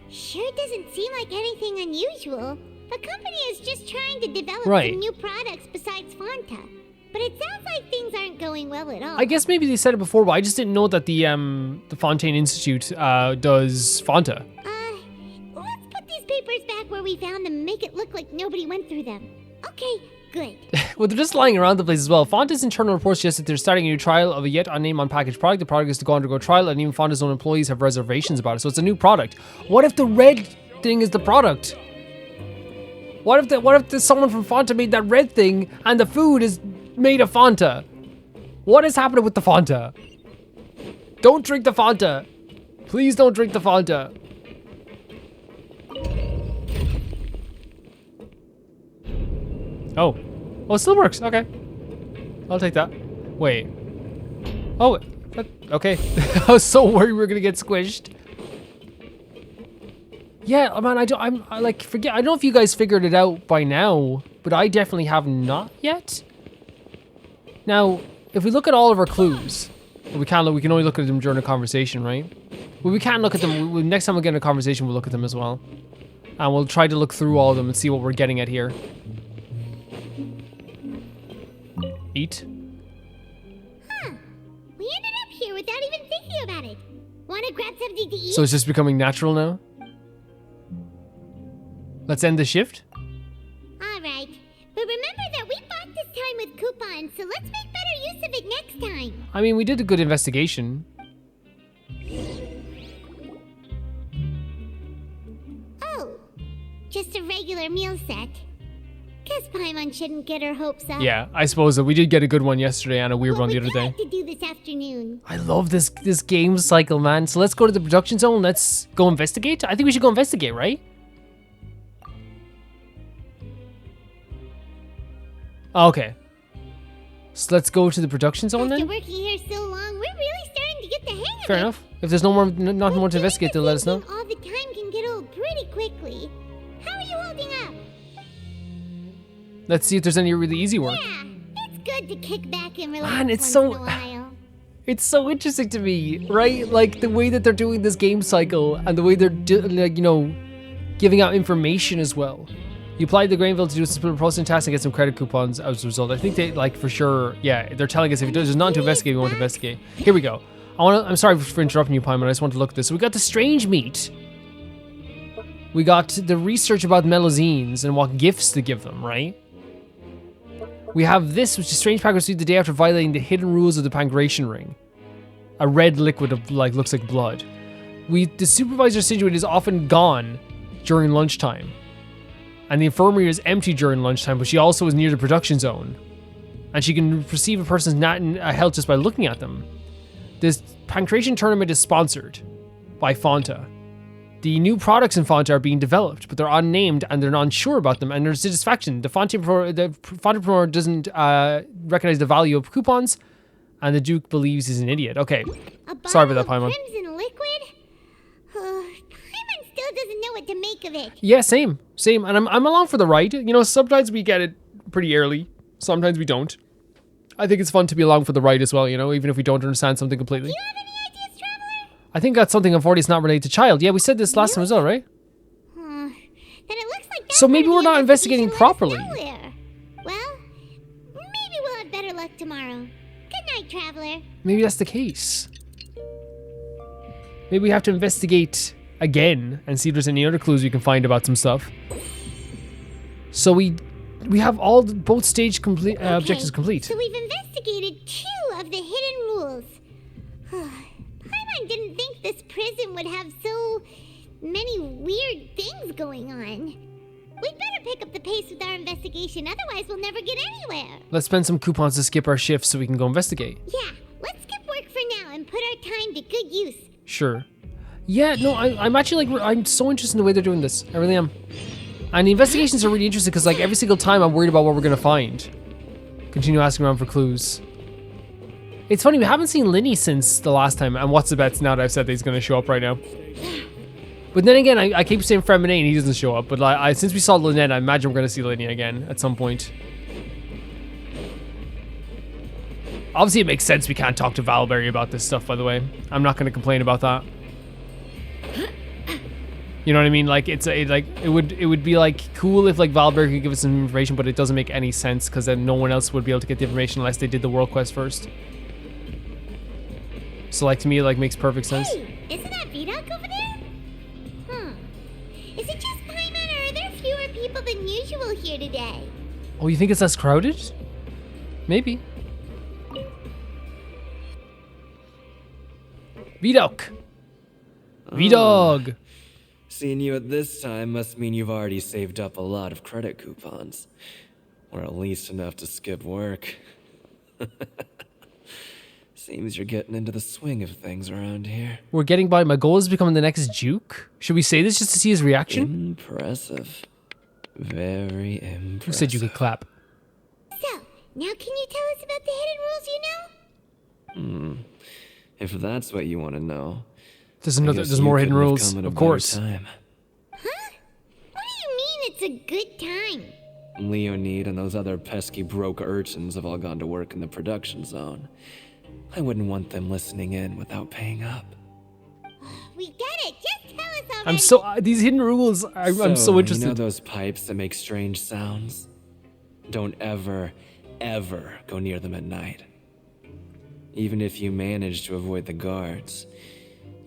Sure doesn't seem like anything unusual. The company is just trying to develop some new products besides Fonta. But it sounds like things aren't going well at all. I guess maybe they said it before, but I just didn't know that the Fontaine Institute does Fonta. Let's put these papers back where we found them and make it look like nobody went through them. Okay, good. Well, they're just lying around the place as well. Fonta's internal reports suggest that they're starting a new trial of a yet unnamed unpackaged product. The product is to go undergo trial, and even Fonta's own employees have reservations about it. So it's a new product. What if the red thing is the product? What if someone from Fonta made that red thing and the food is made of Fonta? What is happening with the Fonta? Don't drink the Fonta. Please don't drink the Fonta. Oh, it still works. Okay, I'll take that. Wait. Oh, okay. I was so worried we were gonna get squished. Yeah, man, I don't know if you guys figured it out by now, but I definitely have not yet. Now, if we look at all of our clues, we can only look at them during a conversation, right? Well, we can look at them. Next time we get in a conversation, we'll look at them as well. And we'll try to look through all of them and see what we're getting at here. Eat. Huh. We ended up here without even thinking about it. Want to grab something to eat? So it's just becoming natural now? Let's end the shift? Alright. But remember that we bought this time with coupons, so let's make better use of it next time. I mean, we did a good investigation. Oh. Just a regular meal set. Guess Paimon shouldn't get her hopes up. Yeah, I suppose that we did get a good one yesterday and a weird one the other day. What would you like to do this afternoon? I love this game cycle, man. So let's go to the production zone. Let's go investigate. I think we should go investigate, right? Okay. So let's go to the production zone then. After working here so long, we're really starting to get the hang of it. Fair enough. If there's nothing more to investigate, then let us know. All the time can get old pretty quickly. How are you holding up? Let's see if there's any really easy work. Yeah, it's good to kick back and relax Man, it's once so... in a while. It's so interesting to me, right? Like the way that they're doing this game cycle and the way they're like, you know, giving out information as well. You applied the Grainville to do a simple processing task and get some credit coupons as a result. I think they, like, for sure, yeah, they're telling us if there's nothing to investigate, we won't investigate. Here we go. I'm sorry for interrupting you, Paimon. I just want to look at this. So we got the strange meat. We got the research about melazines and what gifts to give them, right? We have this, which is strange pack received the day after violating the hidden rules of the Pancration Ring. A red liquid of, like, looks like blood. The supervisor situation is often gone during lunchtime. And the infirmary is empty during lunchtime, but she also is near the production zone. And she can perceive a person's health just by looking at them. This Pancration tournament is sponsored by Fonta. The new products in Fonta are being developed, but they're unnamed and they're not unsure about them, and there's dissatisfaction. The Fonta promoter doesn't recognize the value of coupons, and the Duke believes he's an idiot. Okay, sorry about that, Paimon. Crimson liquid? Paimon still doesn't know what to make of it. Yeah, same. And I'm along for the ride. You know, sometimes we get it pretty early, sometimes we don't. I think it's fun to be along for the ride as well, you know, even if we don't understand something completely. Do you have any ideas, Traveler? I think that's something unfortunately is not related to Childe. Yeah, we said this last time as well, right? Then it looks like that's so maybe we're not investigating properly. Well, maybe we'll have better luck tomorrow. Good night, Traveler. Maybe that's the case. Maybe we have to investigate again and see if there's any other clues we can find about some stuff. So we have both stage objectives complete. So we've investigated 2 of the hidden rules. Paimon didn't think this prison would have so many weird things going on. We'd better pick up the pace with our investigation, otherwise we'll never get anywhere. Let's spend some coupons to skip our shifts so we can go investigate. Yeah, let's skip work for now and put our time to good use. Sure. Yeah, no, I'm actually, like, I'm so interested in the way they're doing this. I really am. And the investigations are really interesting because, like, every single time I'm worried about what we're going to find. Continue asking around for clues. It's funny, we haven't seen Lennie since the last time, and what's the bets now that I've said that he's going to show up right now. But then again, I keep saying Fremine and he doesn't show up, but since we saw Lynette, I imagine we're going to see Lennie again at some point. Obviously, it makes sense we can't talk to Valberry about this stuff, by the way. I'm not going to complain about that. You know what I mean? Like, it would be like cool if like Valberry could give us some information, but it doesn't make any sense because then no one else would be able to get the information unless they did the world quest first. So like to me, it like makes perfect sense. Hey, isn't that Vidocq over there? Is it just Paimon, or are there fewer people than usual here today? Oh, you think it's less crowded? Maybe. Vidocq. Vidocq. Seeing you at this time must mean you've already saved up a lot of credit coupons. Or at least enough to skip work. Seems you're getting into the swing of things around here. We're getting by. My goal is becoming the next Duke. Should we say this just to see his reaction? Impressive. Very impressive. Who said you could clap? So, now can you tell us about the hidden rules you know? If that's what you want to know. There's more hidden rules, of course. Huh? What do you mean it's a good time? Leonid and those other pesky broke urchins have all gone to work in the production zone. I wouldn't want them listening in without paying up. We get it. Just tell us already. I'm so these hidden rules. I'm so interested. You know those pipes that make strange sounds? Don't ever go near them at night. Even if you manage to avoid the guards,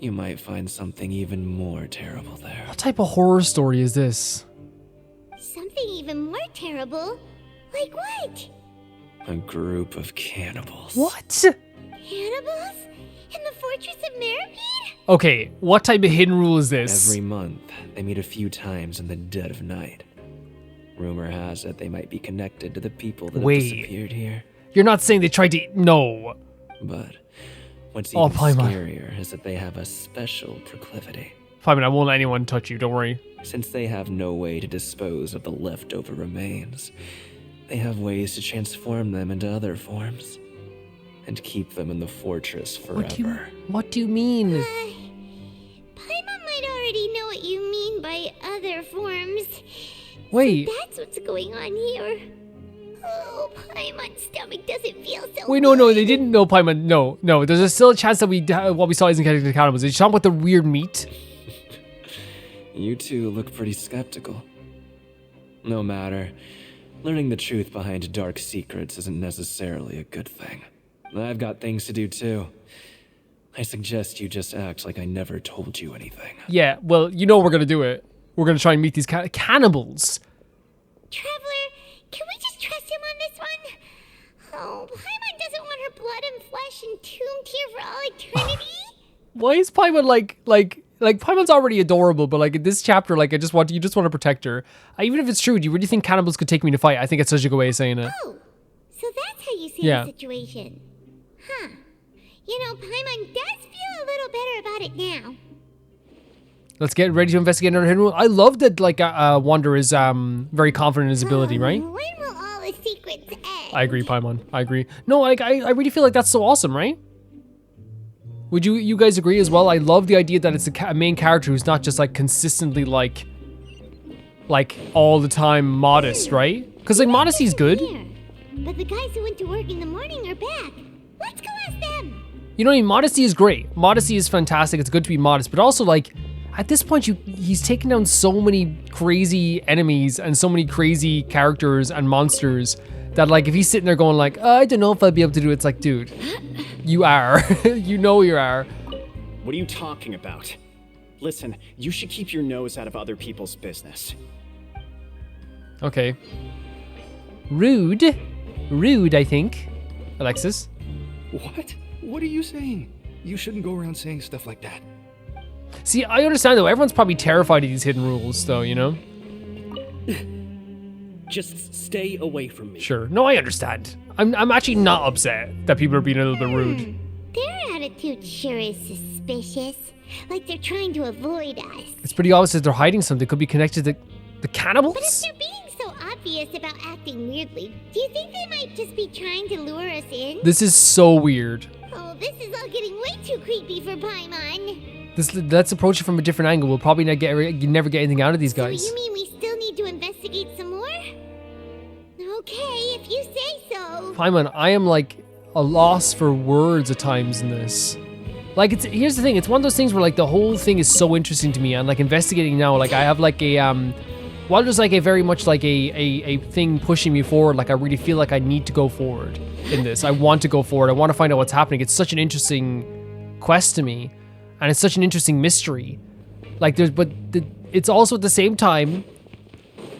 you might find something even more terrible there. What type of horror story is this? Something even more terrible? Like what? A group of cannibals. What? Cannibals? In the Fortress of Meripede? Okay, what type of hidden rule is this? Every month, they meet a few times in the dead of night. Rumor has it they might be connected to the people that have disappeared here. You're not saying they tried to... No. But what's even scarier is that they have a special proclivity. Paimon, I won't let anyone touch you, don't worry. Since they have no way to dispose of the leftover remains, they have ways to transform them into other forms and keep them in the fortress forever. What do you mean? Paimon might already know what you mean by other forms. Wait. So that's what's going on here. Oh, Paimon's stomach doesn't feel so Wait, no, they didn't know Paimon. No, there's still a chance that what we saw isn't connected to cannibals. Did you talk about the weird meat? You two look pretty skeptical. No matter. Learning the truth behind dark secrets isn't necessarily a good thing. I've got things to do too. I suggest you just act like I never told you anything. Yeah, well, you know we're gonna do it. We're gonna try and meet these cannibals. Traveler, can we just trust him on this one? Oh, Paimon doesn't want her blood and flesh entombed here for all eternity. Why is Paimon like Paimon's already adorable, but like in this chapter, like you just want to protect her. Even if it's true, do you really think cannibals could take me to fight? I think it's such a good way of saying it. Oh, so that's how you see Yeah. the situation. Huh. You know, Paimon does feel a little better about it now. Let's get ready to investigate another hidden rule. I love that Wander is very confident in his ability, right? When will all the secrets end? I agree, Paimon. I agree. No, like I really feel like that's so awesome, right? Would you guys agree as well? I love the idea that it's a main character who's not just like consistently like all the time modest, right? Because like modesty is good. But the guys who went to work in the morning are back. Let's go ask them. You know what I mean? Modesty is great. Modesty is fantastic. It's good to be modest, but also like at this point, he's taken down so many crazy enemies and so many crazy characters and monsters that like if he's sitting there going like, I don't know if I'll be able to do it. It's like, dude, you are. You know you are. What are you talking about? Listen, you should keep your nose out of other people's business. Okay. Rude, I think. Alexis? What? What are you saying? You shouldn't go around saying stuff like that. See, I understand though. Everyone's probably terrified of these hidden rules, though. You know. Just stay away from me. Sure. No, I understand. I'm actually not upset that people are being a little bit rude. Their attitude sure is suspicious. Like they're trying to avoid us. It's pretty obvious that they're hiding something. Could be connected to the cannibals? But if they're being so obvious about acting weirdly, do you think they might just be trying to lure us in? This is so weird. Oh, this is all getting way too creepy for Paimon. Let's approach it from a different angle. We'll probably never get anything out of these guys. So you mean we still need to investigate some more? Okay, if you say so. Paimon, I am like a loss for words at times in this. Like here's the thing, it's one of those things where like the whole thing is so interesting to me and like investigating now, like I have like a while there's like a very much like a thing pushing me forward, like I really feel like I need to go forward in this. I want to go forward. I want to find out what's happening. It's such an interesting quest to me. And it's such an interesting mystery. Like it's also at the same time,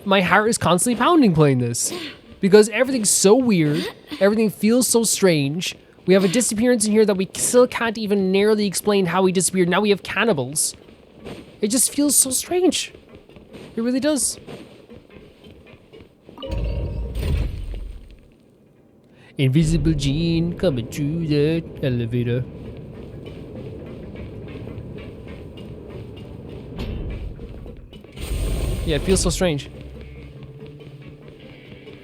my heart is constantly pounding playing this. Because everything's so weird. Everything feels so strange. We have a disappearance in here that we still can't even narrowly explain how he disappeared. Now we have cannibals. It just feels so strange. It really does. Invisible Jean coming through the elevator. Yeah, it feels so strange.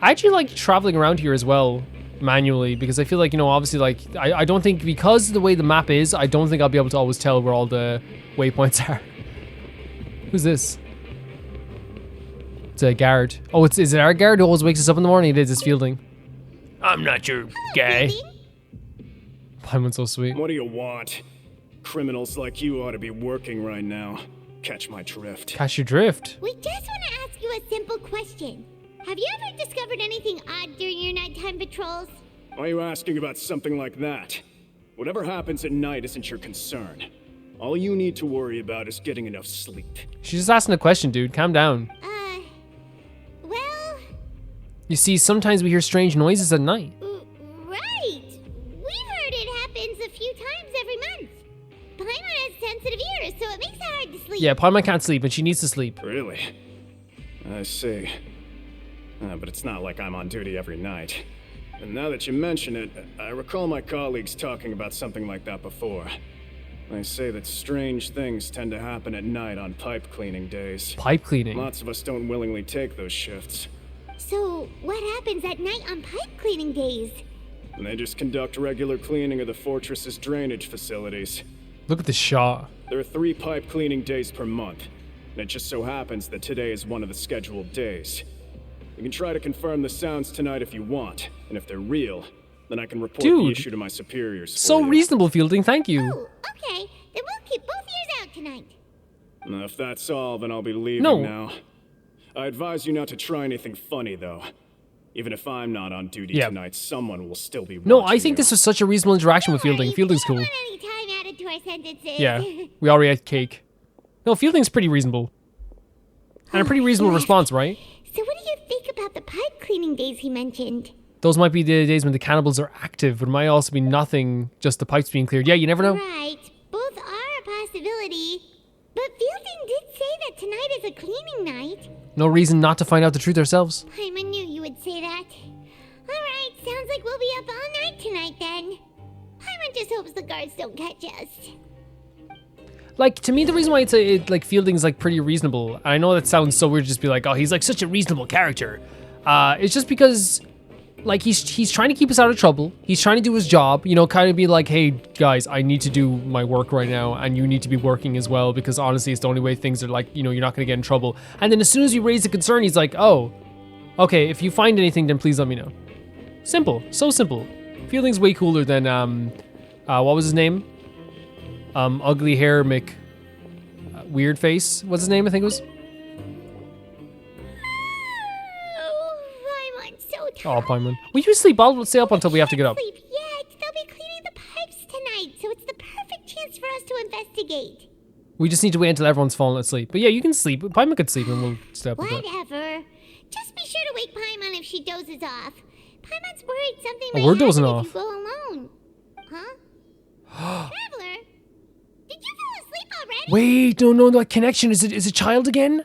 I actually like traveling around here as well, manually, because I feel like, you know, obviously, like, I don't think, because of the way the map is, I don't think I'll be able to always tell where all the waypoints are. Who's this? It's a guard. Oh, is it our guard who always wakes us up in the morning? It is, it's Fielding. I'm not your guy. Paimon's so sweet. What do you want? Criminals like you ought to be working right now. Catch my drift. Catch your drift? We just want to ask you a simple question. Have you ever discovered anything odd during your nighttime patrols? Why are you asking about something like that? Whatever happens at night isn't your concern. All you need to worry about is getting enough sleep. She's just asking a question, dude. Calm down. Well... You see, sometimes we hear strange noises at night. Right! We've heard it happens a few times every month. Paimon has sensitive ears, so it makes it hard to sleep. Yeah, Paimon can't sleep, and she needs to sleep. Really? I see. But it's not like I'm on duty every night. And now that you mention it, I recall my colleagues talking about something like that before. They say that strange things tend to happen at night on pipe cleaning days. Pipe cleaning? Lots of us don't willingly take those shifts. So, what happens at night on pipe cleaning days? And they just conduct regular cleaning of the fortress's drainage facilities. Look at the shot. There are 3 pipe cleaning days per month, and it just so happens that today is one of the scheduled days. You can try to confirm the sounds tonight if you want, and if they're real, then I can report Dude. the issue to my superiors. So reasonable, Fielding. Thank you. Oh, okay. Then we'll keep both ears out tonight. If that's all, then I'll be leaving No. now. I advise you not to try anything funny, though. Even if I'm not on duty Yeah. tonight, someone will still be No, watching I think you. this was such a reasonable interaction with Fielding. Fielding's cool. Don't want any time added to our sentences. Yeah, we already had cake. No, Fielding's pretty reasonable. And a pretty reasonable response, right? So what do you think about the pipe cleaning days he mentioned? Those might be the days when the cannibals are active, but it might also be nothing, just the pipes being cleared. Yeah, you never know. Right. Both are a possibility. But Fielding did say that tonight is a cleaning night. No reason not to find out the truth ourselves. I knew you would say that. Alright, sounds like we'll be up all night tonight then. Paimon just hopes the guards don't catch us. Like, to me, the reason why like Fielding's like pretty reasonable, and I know that sounds so weird to just be like, oh, he's like such a reasonable character. It's just because, like, he's trying to keep us out of trouble. He's trying to do his job, you know, kind of be like, hey, guys, I need to do my work right now, and you need to be working as well, because honestly, it's the only way things are like, you know, you're not going to get in trouble. And then as soon as you raise the concern, he's like, oh, okay, if you find anything, then please let me know. Simple. So simple. Fielding's way cooler than, what was his name? Ugly hair Mick. Weird face. What's his name, I think it was? Oh, Paimon's so tired. Oh, Paimon. Will you sleep? I'll stay up until we have to get up. Sleep yet. They'll be cleaning the pipes tonight, so it's the perfect chance for us to investigate. We just need to wait until everyone's fallen asleep. But yeah, you can sleep. Paimon could sleep and we'll stay up a bit. Whatever. Just be sure to wake Paimon if she dozes off. Paimon's worried something Oh, might we're happen dozing if off. you go alone. Huh? Traveler? Did you fall asleep already? Wait, no, that connection. Is it Childe again?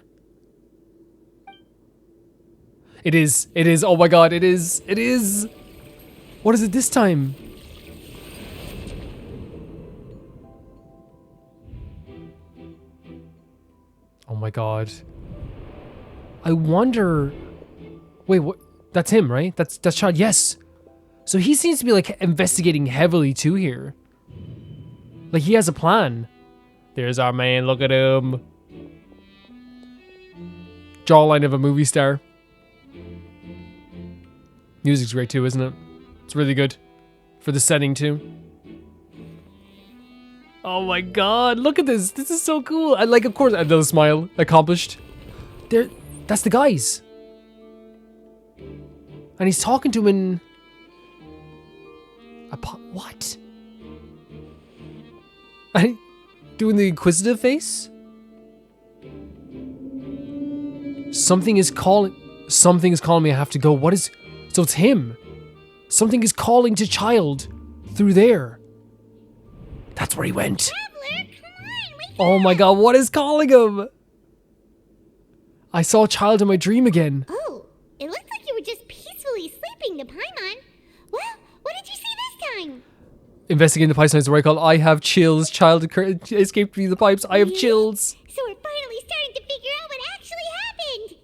It is. Oh my god, it is. What is it this time? Oh my god. I wonder... Wait, what? That's him, right? That's Childe, yes. So he seems to be like investigating heavily too here. Like he has a plan. There's our man, look at him. Jawline of a movie star. Music's great too, isn't it? It's really good. For the setting too. Oh my god, look at this. This is so cool. I like, of course, another smile. Accomplished. That's the guys. And he's talking to him in... What? Doing the inquisitive face? Something is calling me. I have to go. What is... So it's him. Something is calling to Childe through there. That's where he went. Traveler, come on, wake Oh my god, what is calling him? I saw Childe in my dream again. Oh, it looked like you were just peacefully sleeping to Paimon. Well, what did you see this time? Investigating the pipes is the right call. I have chills. Childe escaped through the pipes. I have chills. So we're finally starting to figure out what actually happened.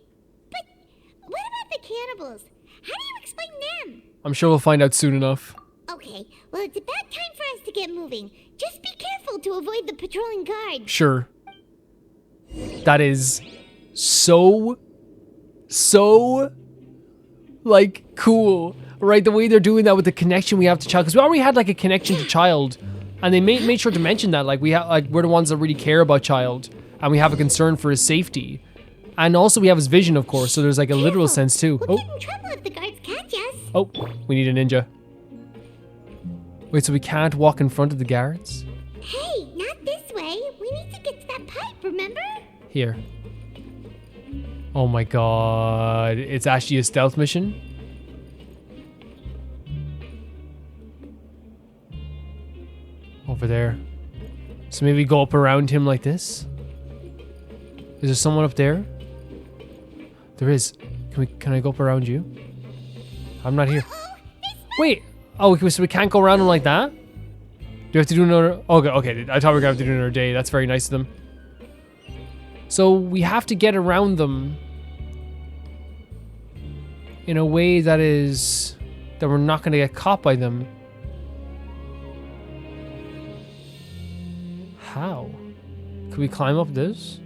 But what about the cannibals? How do you explain them? I'm sure we'll find out soon enough. Okay, well, it's about time for us to get moving. Just be careful to avoid the patrolling guards. Sure. That is so, like, cool. Right, the way they're doing that with the connection we have to Childe. Because we already had, like, a connection to Childe. And they made sure to mention that. Like, we're the ones that really care about Childe. And we have a concern for his safety. And also we have his vision, of course. So there's, like, a literal sense, too. We'll get in trouble if the guards catch us. Oh, we need a ninja. Wait, so we can't walk in front of the guards? Hey, not this way. We need to get to that pipe, remember? Here. Oh my god. It's actually a stealth mission? Over there. So maybe go up around him like this? Is there someone up there? There is. Can I go up around you? I'm not here. Wait. Oh, so we can't go around him like that? Do we have to do another... Okay. I thought we were going to have to do another day. That's very nice of them. So we have to get around them in a way that we're not going to get caught by them. How? Could we climb up this?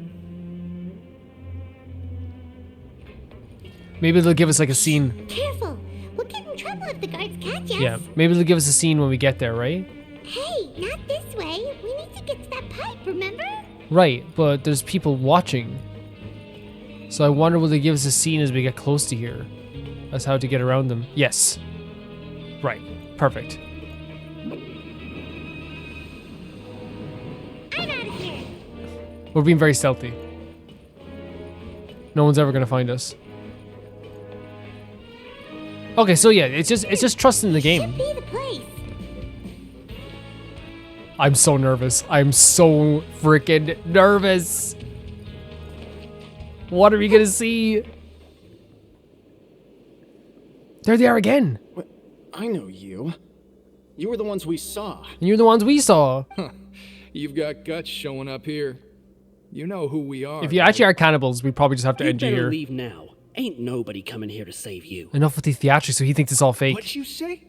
Maybe they'll give us like a scene. Careful. We'll get in trouble if the guards catch us. Yeah, maybe they'll give us a scene when we get there, right? Hey, not this way. We need to get to that pipe, remember? Right, but there's people watching. So I wonder will they give us a scene as we get close to here? As how to get around them. Yes. Right. Perfect. I'm out of here. We're being very stealthy. No one's ever gonna find us. Okay, so yeah, it's just trusting the game. Should be the place. I'm so nervous. I'm so freaking nervous. What are we gonna see? There they are again. What? I know you. You were the ones we saw. And you're the ones we saw. Huh. You've got guts showing up here. You know who we are. If you actually are cannibals, we probably just have to You end you better here. leave now. Ain't nobody coming here to save you. Enough with the theatrics, so he thinks it's all fake. What'd you say?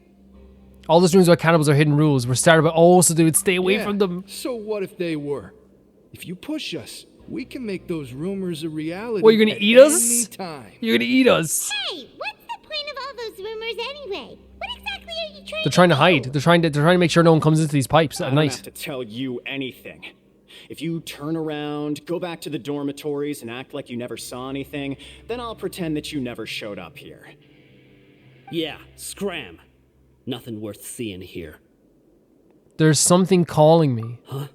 All those dreams about cannibals are hidden rules. We're started by so they would stay away Yeah, from them. So what if they were? If you push us, we can make those rumors a reality. What, you're gonna at eat us? any time. You're gonna eat us. Hey, what's the point of all those rumors anyway? What exactly are you trying They're trying to do? hide. They're trying to make sure no one comes into these pipes I at don't night. have to tell you anything. If you turn around, go back to the dormitories, and act like you never saw anything, then I'll pretend that you never showed up here. Yeah, scram. Nothing worth seeing here. There's something calling me. Huh?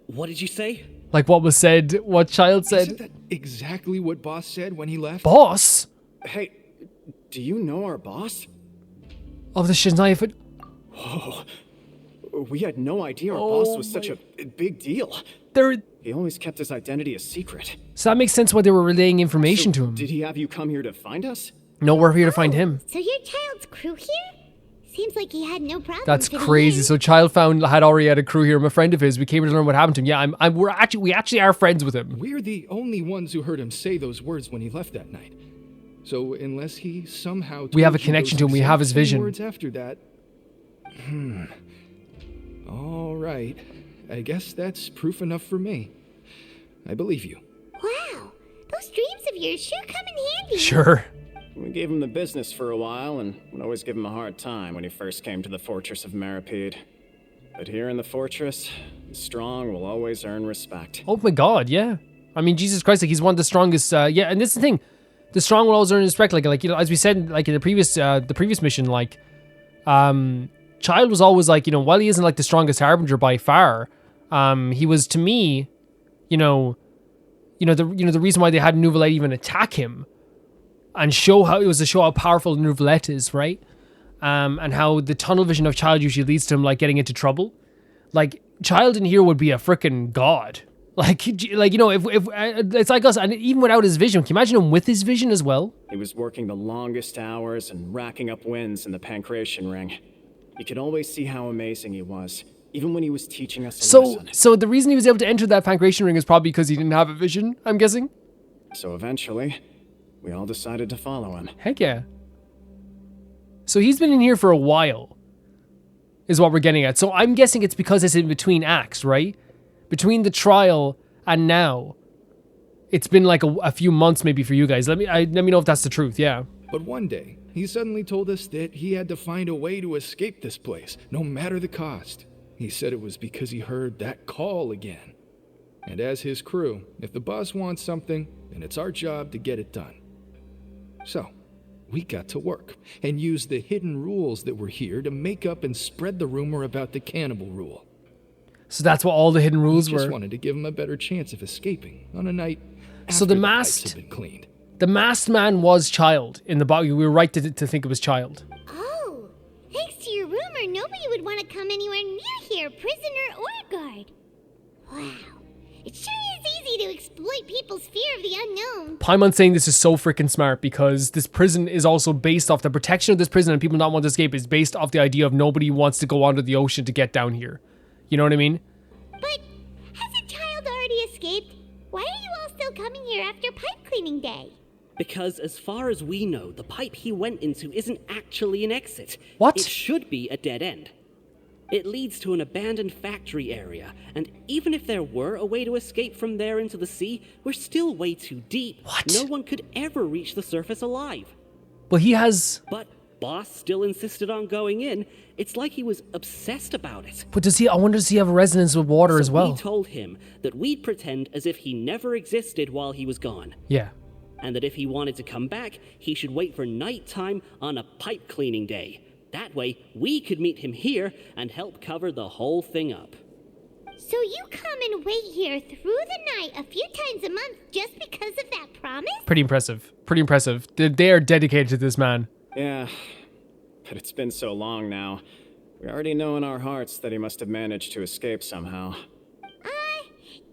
What did you say? Like what was said, what Childe said. Isn't that exactly what Boss said when he left? Boss? Hey, do you know our boss? Of the Shania. Whoa. We had no idea our boss was such a big deal. He always kept his identity a secret. So that makes sense why they were relaying information to him. Did he have you come here to find us? No, we're here to find him. So your child's crew here? Seems like he had no problem. That's fitting crazy. in. So Childe had already had a crew here. I'm a friend of his. We came here to learn what happened to him. Yeah, we actually are friends with him. We're the only ones who heard him say those words when he left that night. So unless he somehow We have a told you connection those to him. We have his same vision. Words after that. All right. I guess that's proof enough for me. I believe you. Wow, those dreams of yours sure come in handy. Sure. We gave him the business for a while and would always give him a hard time when he first came to the fortress of Maripede. But here in the fortress, the strong will always earn respect. Oh my god, yeah. I mean, Jesus Christ, like he's one of the strongest. Yeah, and this is the thing. The strong will always earn respect. Like you know, as we said, like in the previous mission, like, Childe was always like, you know, while he isn't like the strongest harbinger by far, he was to me, the reason why they had Nouvellette even attack him, and show how powerful Nouvellette is, right? And how the tunnel vision of Childe usually leads to him like getting into trouble. Like Childe in here would be a freaking god. Like if it's like us, and even without his vision, can you imagine him with his vision as well? He was working the longest hours and racking up wins in the pancreation ring. You could always see how amazing he was, even when he was teaching us a lesson. So the reason he was able to enter that pancreation ring is probably because he didn't have a vision, I'm guessing? So eventually, we all decided to follow him. Heck yeah. So he's been in here for a while, is what we're getting at. So I'm guessing it's because it's in between acts, right? Between the trial and now. It's been like a few months maybe for you guys. Let me know if that's the truth, yeah. But one day, he suddenly told us that he had to find a way to escape this place, no matter the cost. He said it was because he heard that call again. And as his crew, if the boss wants something, then it's our job to get it done. So, we got to work and used the hidden rules that were here to make up and spread the rumor about the cannibal rule. So that's what all the hidden rules We just were. wanted to give him a better chance of escaping on a night after So the pipes masked had been cleaned. The masked man was Childe in the body. We were right to think it was Childe. Oh, thanks to your rumor, nobody would want to come anywhere near here, prisoner or guard. Wow, it sure is easy to exploit people's fear of the unknown. Paimon's saying this is so freaking smart because this prison is also based off the protection of this prison and people not want to escape is based off the idea of nobody wants to go under the ocean to get down here. You know what I mean? But hasn't Childe already escaped? Why are you all still coming here after pipe cleaning day? Because as far as we know, the pipe he went into isn't actually an exit. What? It should be a dead end. It leads to an abandoned factory area, and even if there were a way to escape from there into the sea, we're still way too deep. What? No one could ever reach the surface alive. Well, he has... But Boss still insisted on going in. It's like he was obsessed about it. But does he... I wonder, does he have a resonance with water as well? We told him that we'd pretend as if he never existed while he was gone. Yeah. And that if he wanted to come back, he should wait for nighttime on a pipe cleaning day. That way, we could meet him here and help cover the whole thing up. So you come and wait here through the night a few times a month just because of that promise? Pretty impressive. Pretty impressive. They are dedicated to this man. Yeah, but it's been so long now. We already know in our hearts that he must have managed to escape somehow. Is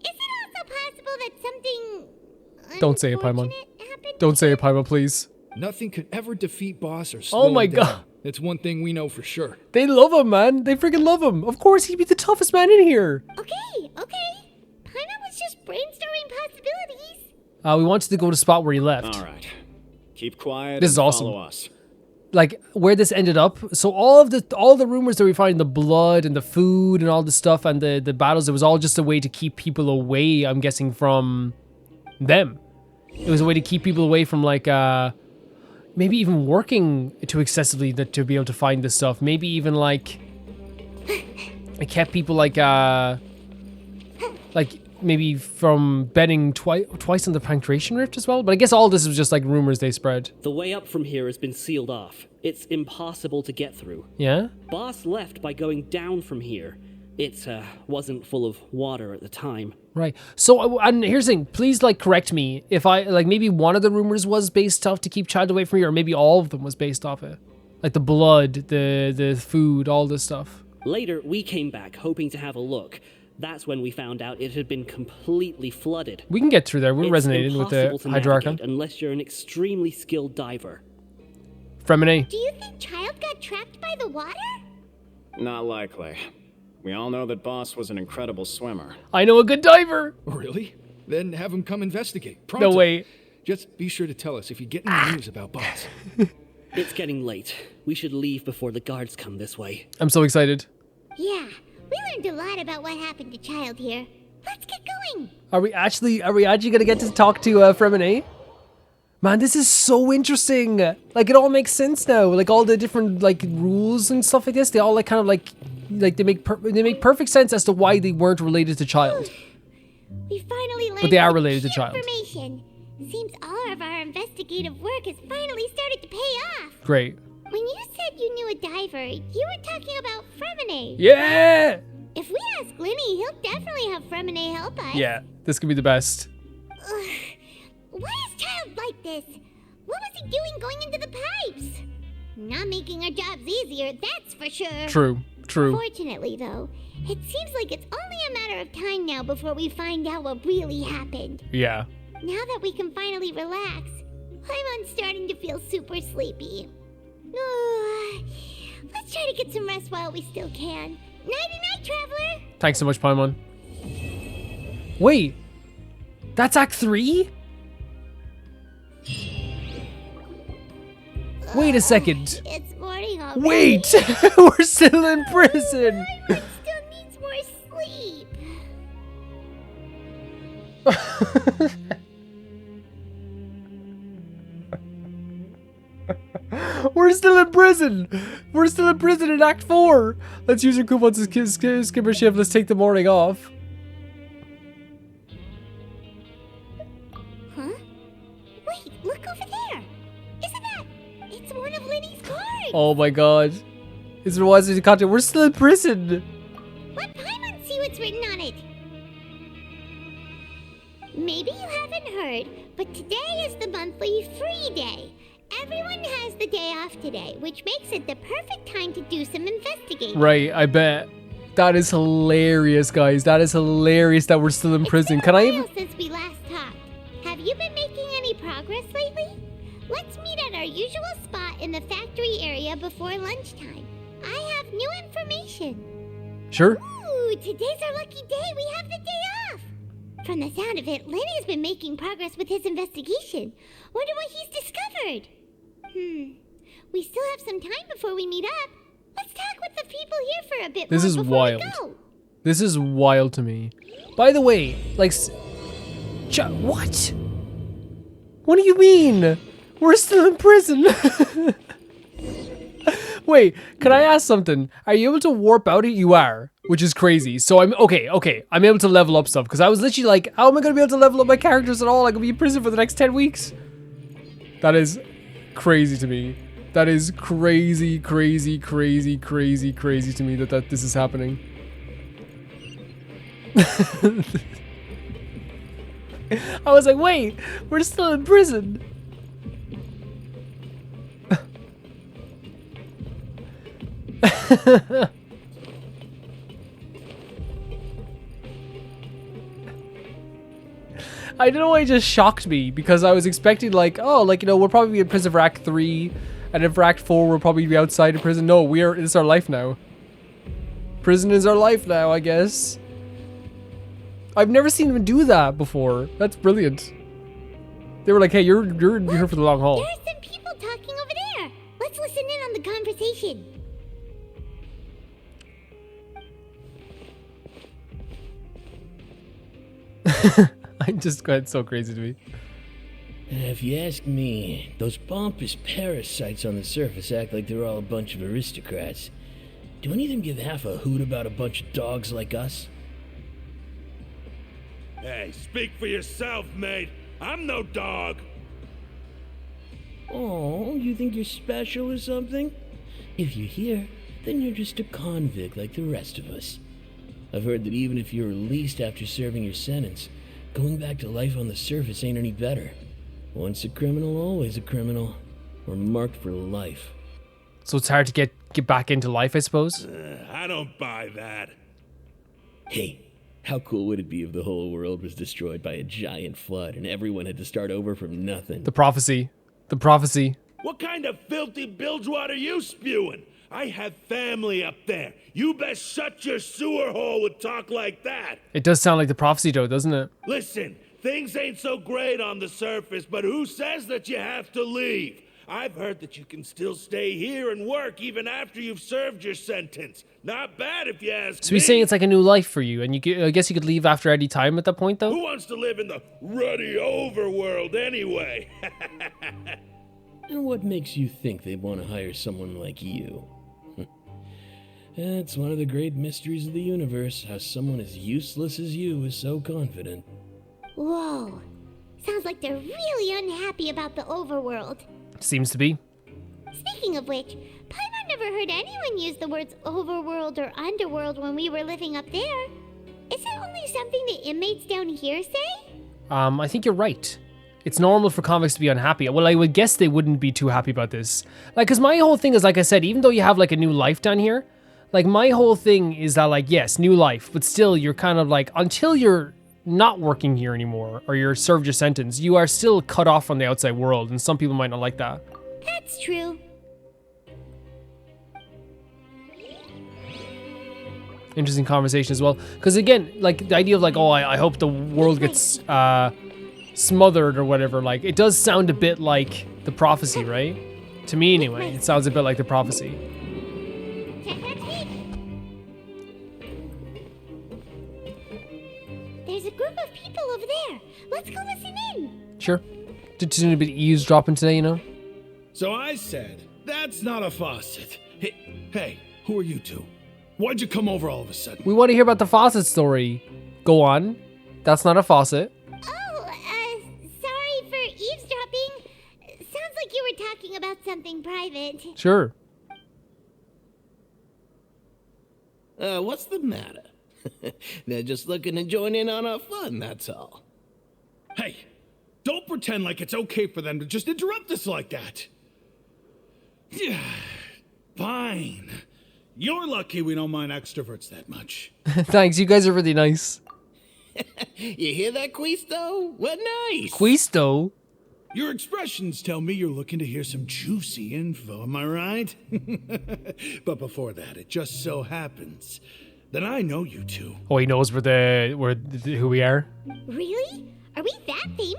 it also possible that something Don't say it, Paimon. happened? Don't say it, Paimon, please. Nothing could ever defeat Boss or slow Oh my him down. god. That's one thing we know for sure. They love him, man. They freaking love him. Of course, he'd be the toughest man in here. Okay. Paimon was just brainstorming possibilities. We wanted to go to the spot where he left. All right. Keep quiet. This is and awesome. Follow us. Like, where this ended up. So all the rumors that we find, the blood and the food and all the stuff and the battles, it was all just a way to keep people away, I'm guessing, from them. It was a way to keep people away from, like, maybe even working too excessively to be able to find this stuff. Maybe even, like, it kept people, like maybe from betting twice on the Pancration Rift as well. But I guess all this was just, like, rumors they spread. The way up from here has been sealed off. It's impossible to get through. Yeah? Boss left by going down from here. It wasn't full of water at the time. Right. So, and here's the thing. Please, like, correct me if I, like, maybe one of the rumors was based off to keep Childe away from here, or maybe all of them was based off it. Like, the blood, the food, all this stuff. Later, we came back, hoping to have a look. That's when we found out it had been completely flooded. We can get through there. We're It's resonating with the impossible to Hydro navigate unless you're an extremely skilled diver. Fremine. Do you think Childe got trapped by the water? Not likely. We all know that Boss was an incredible swimmer. I know a good diver. Really? Then have him come investigate. Pronto. No way. Just be sure to tell us if you get any news about Boss. It's getting late. We should leave before the guards come this way. I'm so excited. Yeah, we learned a lot about what happened to Childe here. Let's get going. Are we actually gonna get to talk to Fremine? Man, this is so interesting. Like, it all makes sense now. Like, all the different, like, rules and stuff like this, they all, like, kind of, like they make perfect sense as to why they weren't related to Childe. We finally learned But they are related to Childe. information. Seems all of our investigative work has finally started to pay off. Great. When you said you knew a diver, you were talking about Fremine. Yeah! If we ask Lennie, he'll definitely have Fremine help us. Yeah, this could be the best. Why is Childe like this? What was he doing going into the pipes? Not making our jobs easier, that's for sure. True. Fortunately, though, it seems like it's only a matter of time now before we find out what really happened. Yeah. Now that we can finally relax, I'm starting to feel super sleepy. Let's try to get some rest while we still can. Nighty-night, traveler! Thanks so much, Paimon. Wait. That's Act 3? Wait a second. It's morning already. Wait! We're still in prison! Paimon still needs more sleep. We're still in prison! We're still in prison in Act 4! Let's use our coupons to skip a shift. Let's take the morning off. Huh? Wait, look over there! Isn't that... It's one of Lennie's cards! Oh my god. Is there wise to content? We're still in prison! Let Paimon see what's written on it. Maybe you haven't heard, but today is the monthly free day. Everyone has the day off today, which makes it the perfect time to do some investigating. Right, I bet. That is hilarious, guys. That is hilarious that we're still in prison. Can I even... Since we last talked, have you been making any progress lately? Let's meet at our usual spot in the factory area before lunchtime. I have new information. Sure. Ooh, today's our lucky day. We have the day off. From the sound of it, Lennie's been making progress with his investigation. Wonder what he's discovered. We still have some time before we meet up. Let's talk with the people here for a bit This more is before wild. we go. This is wild to me. By the way, like, what? What do you mean? We're still in prison. Wait, can I ask something? Are you able to warp out? You are, which is crazy. So I'm okay. I'm able to level up stuff because I was literally like, how am I gonna be able to level up my characters at all? I could be in prison for the next 10 weeks. That is crazy to me. That is crazy to me that this is happening. I was like, wait, we're still in prison. I don't know why it just shocked me because I was expecting like, oh, like, you know, we'll probably be in prison for Act 3 and in for Act 4 we'll probably be outside of prison. No, it's our life now. Prison is our life now, I guess. I've never seen them do that before. That's brilliant. They were like, hey, you're here for the long haul. There are some people talking over there. Let's listen in on the conversation. I just got so crazy to me. If you ask me, those pompous parasites on the surface act like they're all a bunch of aristocrats. Do any of them give half a hoot about a bunch of dogs like us? Hey, speak for yourself, mate. I'm no dog. Oh, you think you're special or something? If you're here, then you're just a convict like the rest of us. I've heard that even if you're released after serving your sentence, going back to life on the surface ain't any better. Once a criminal, always a criminal. We're marked for life. So it's hard to get back into life, I suppose? I don't buy that. Hey, how cool would it be if the whole world was destroyed by a giant flood and everyone had to start over from nothing? The prophecy. The prophecy. What kind of filthy bilgewater are you spewing? I have family up there. You best shut your sewer hole with talk like that. It does sound like the prophecy, though, doesn't it? Listen, things ain't so great on the surface, but who says that you have to leave? I've heard that you can still stay here and work even after you've served your sentence. Not bad if you ask So me. he's saying it's like a new life for you, and I guess you could leave after any time at that point, though? Who wants to live in the ruddy overworld anyway? And what makes you think they'd want to hire someone like you? That's one of the great mysteries of the universe, how someone as useless as you is so confident. Whoa. Sounds like they're really unhappy about the overworld. Seems to be. Speaking of which, Paimon never heard anyone use the words overworld or underworld when we were living up there. Is it only something the inmates down here say? I think you're right. It's normal for convicts to be unhappy. Well, I would guess they wouldn't be too happy about this. Like, because my whole thing is, like I said, even though you have, like, a new life down here, like, my whole thing is that, like, yes, new life, but still, you're kind of, like, until you're not working here anymore, or you're served your sentence, you are still cut off from the outside world, and some people might not like that. That's true. Interesting conversation as well. Because, again, like, the idea of, like, oh, I hope the world gets, smothered or whatever, like, it does sound a bit like the prophecy, right? To me, anyway, it sounds a bit like the prophecy. There's a group of people over there. Let's go listen in. Sure. Just a bit eavesdropping today, you know? So I said, that's not a faucet. Hey, who are you two? Why'd you come over all of a sudden? We want to hear about the faucet story. Go on. That's not a faucet. Sorry for eavesdropping. Sounds like you were talking about something private. Sure. What's the matter? They're just looking to join in on our fun, that's all. Hey, don't pretend like it's okay for them to just interrupt us like that. Yeah, fine. You're lucky we don't mind extroverts that much. Thanks, you guys are really nice. You hear that, Quisto? What nice. Quisto? Your expressions tell me you're looking to hear some juicy info, am I right? But before that, it just so happens that I know you two. Oh, he knows who we are? Really? Are we that famous?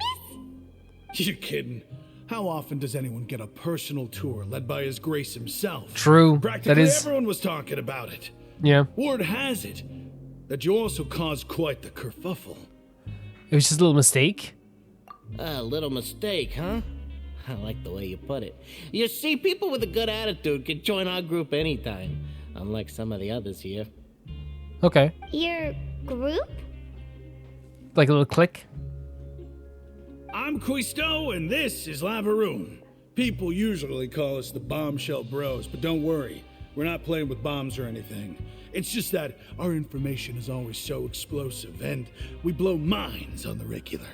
You kidding? How often does anyone get a personal tour led by His Grace himself? True. Practically That is. everyone was talking about it. Yeah. Word has it that you also caused quite the kerfuffle. It was just a little mistake. A little mistake, huh? I like the way you put it. You see, people with a good attitude can join our group anytime, unlike some of the others here. Okay. Your group? Like a little click. I'm Quisto, and this is Lavaroon. People usually call us the Bombshell Bros, but don't worry. We're not playing with bombs or anything. It's just that our information is always so explosive, and we blow minds on the regular.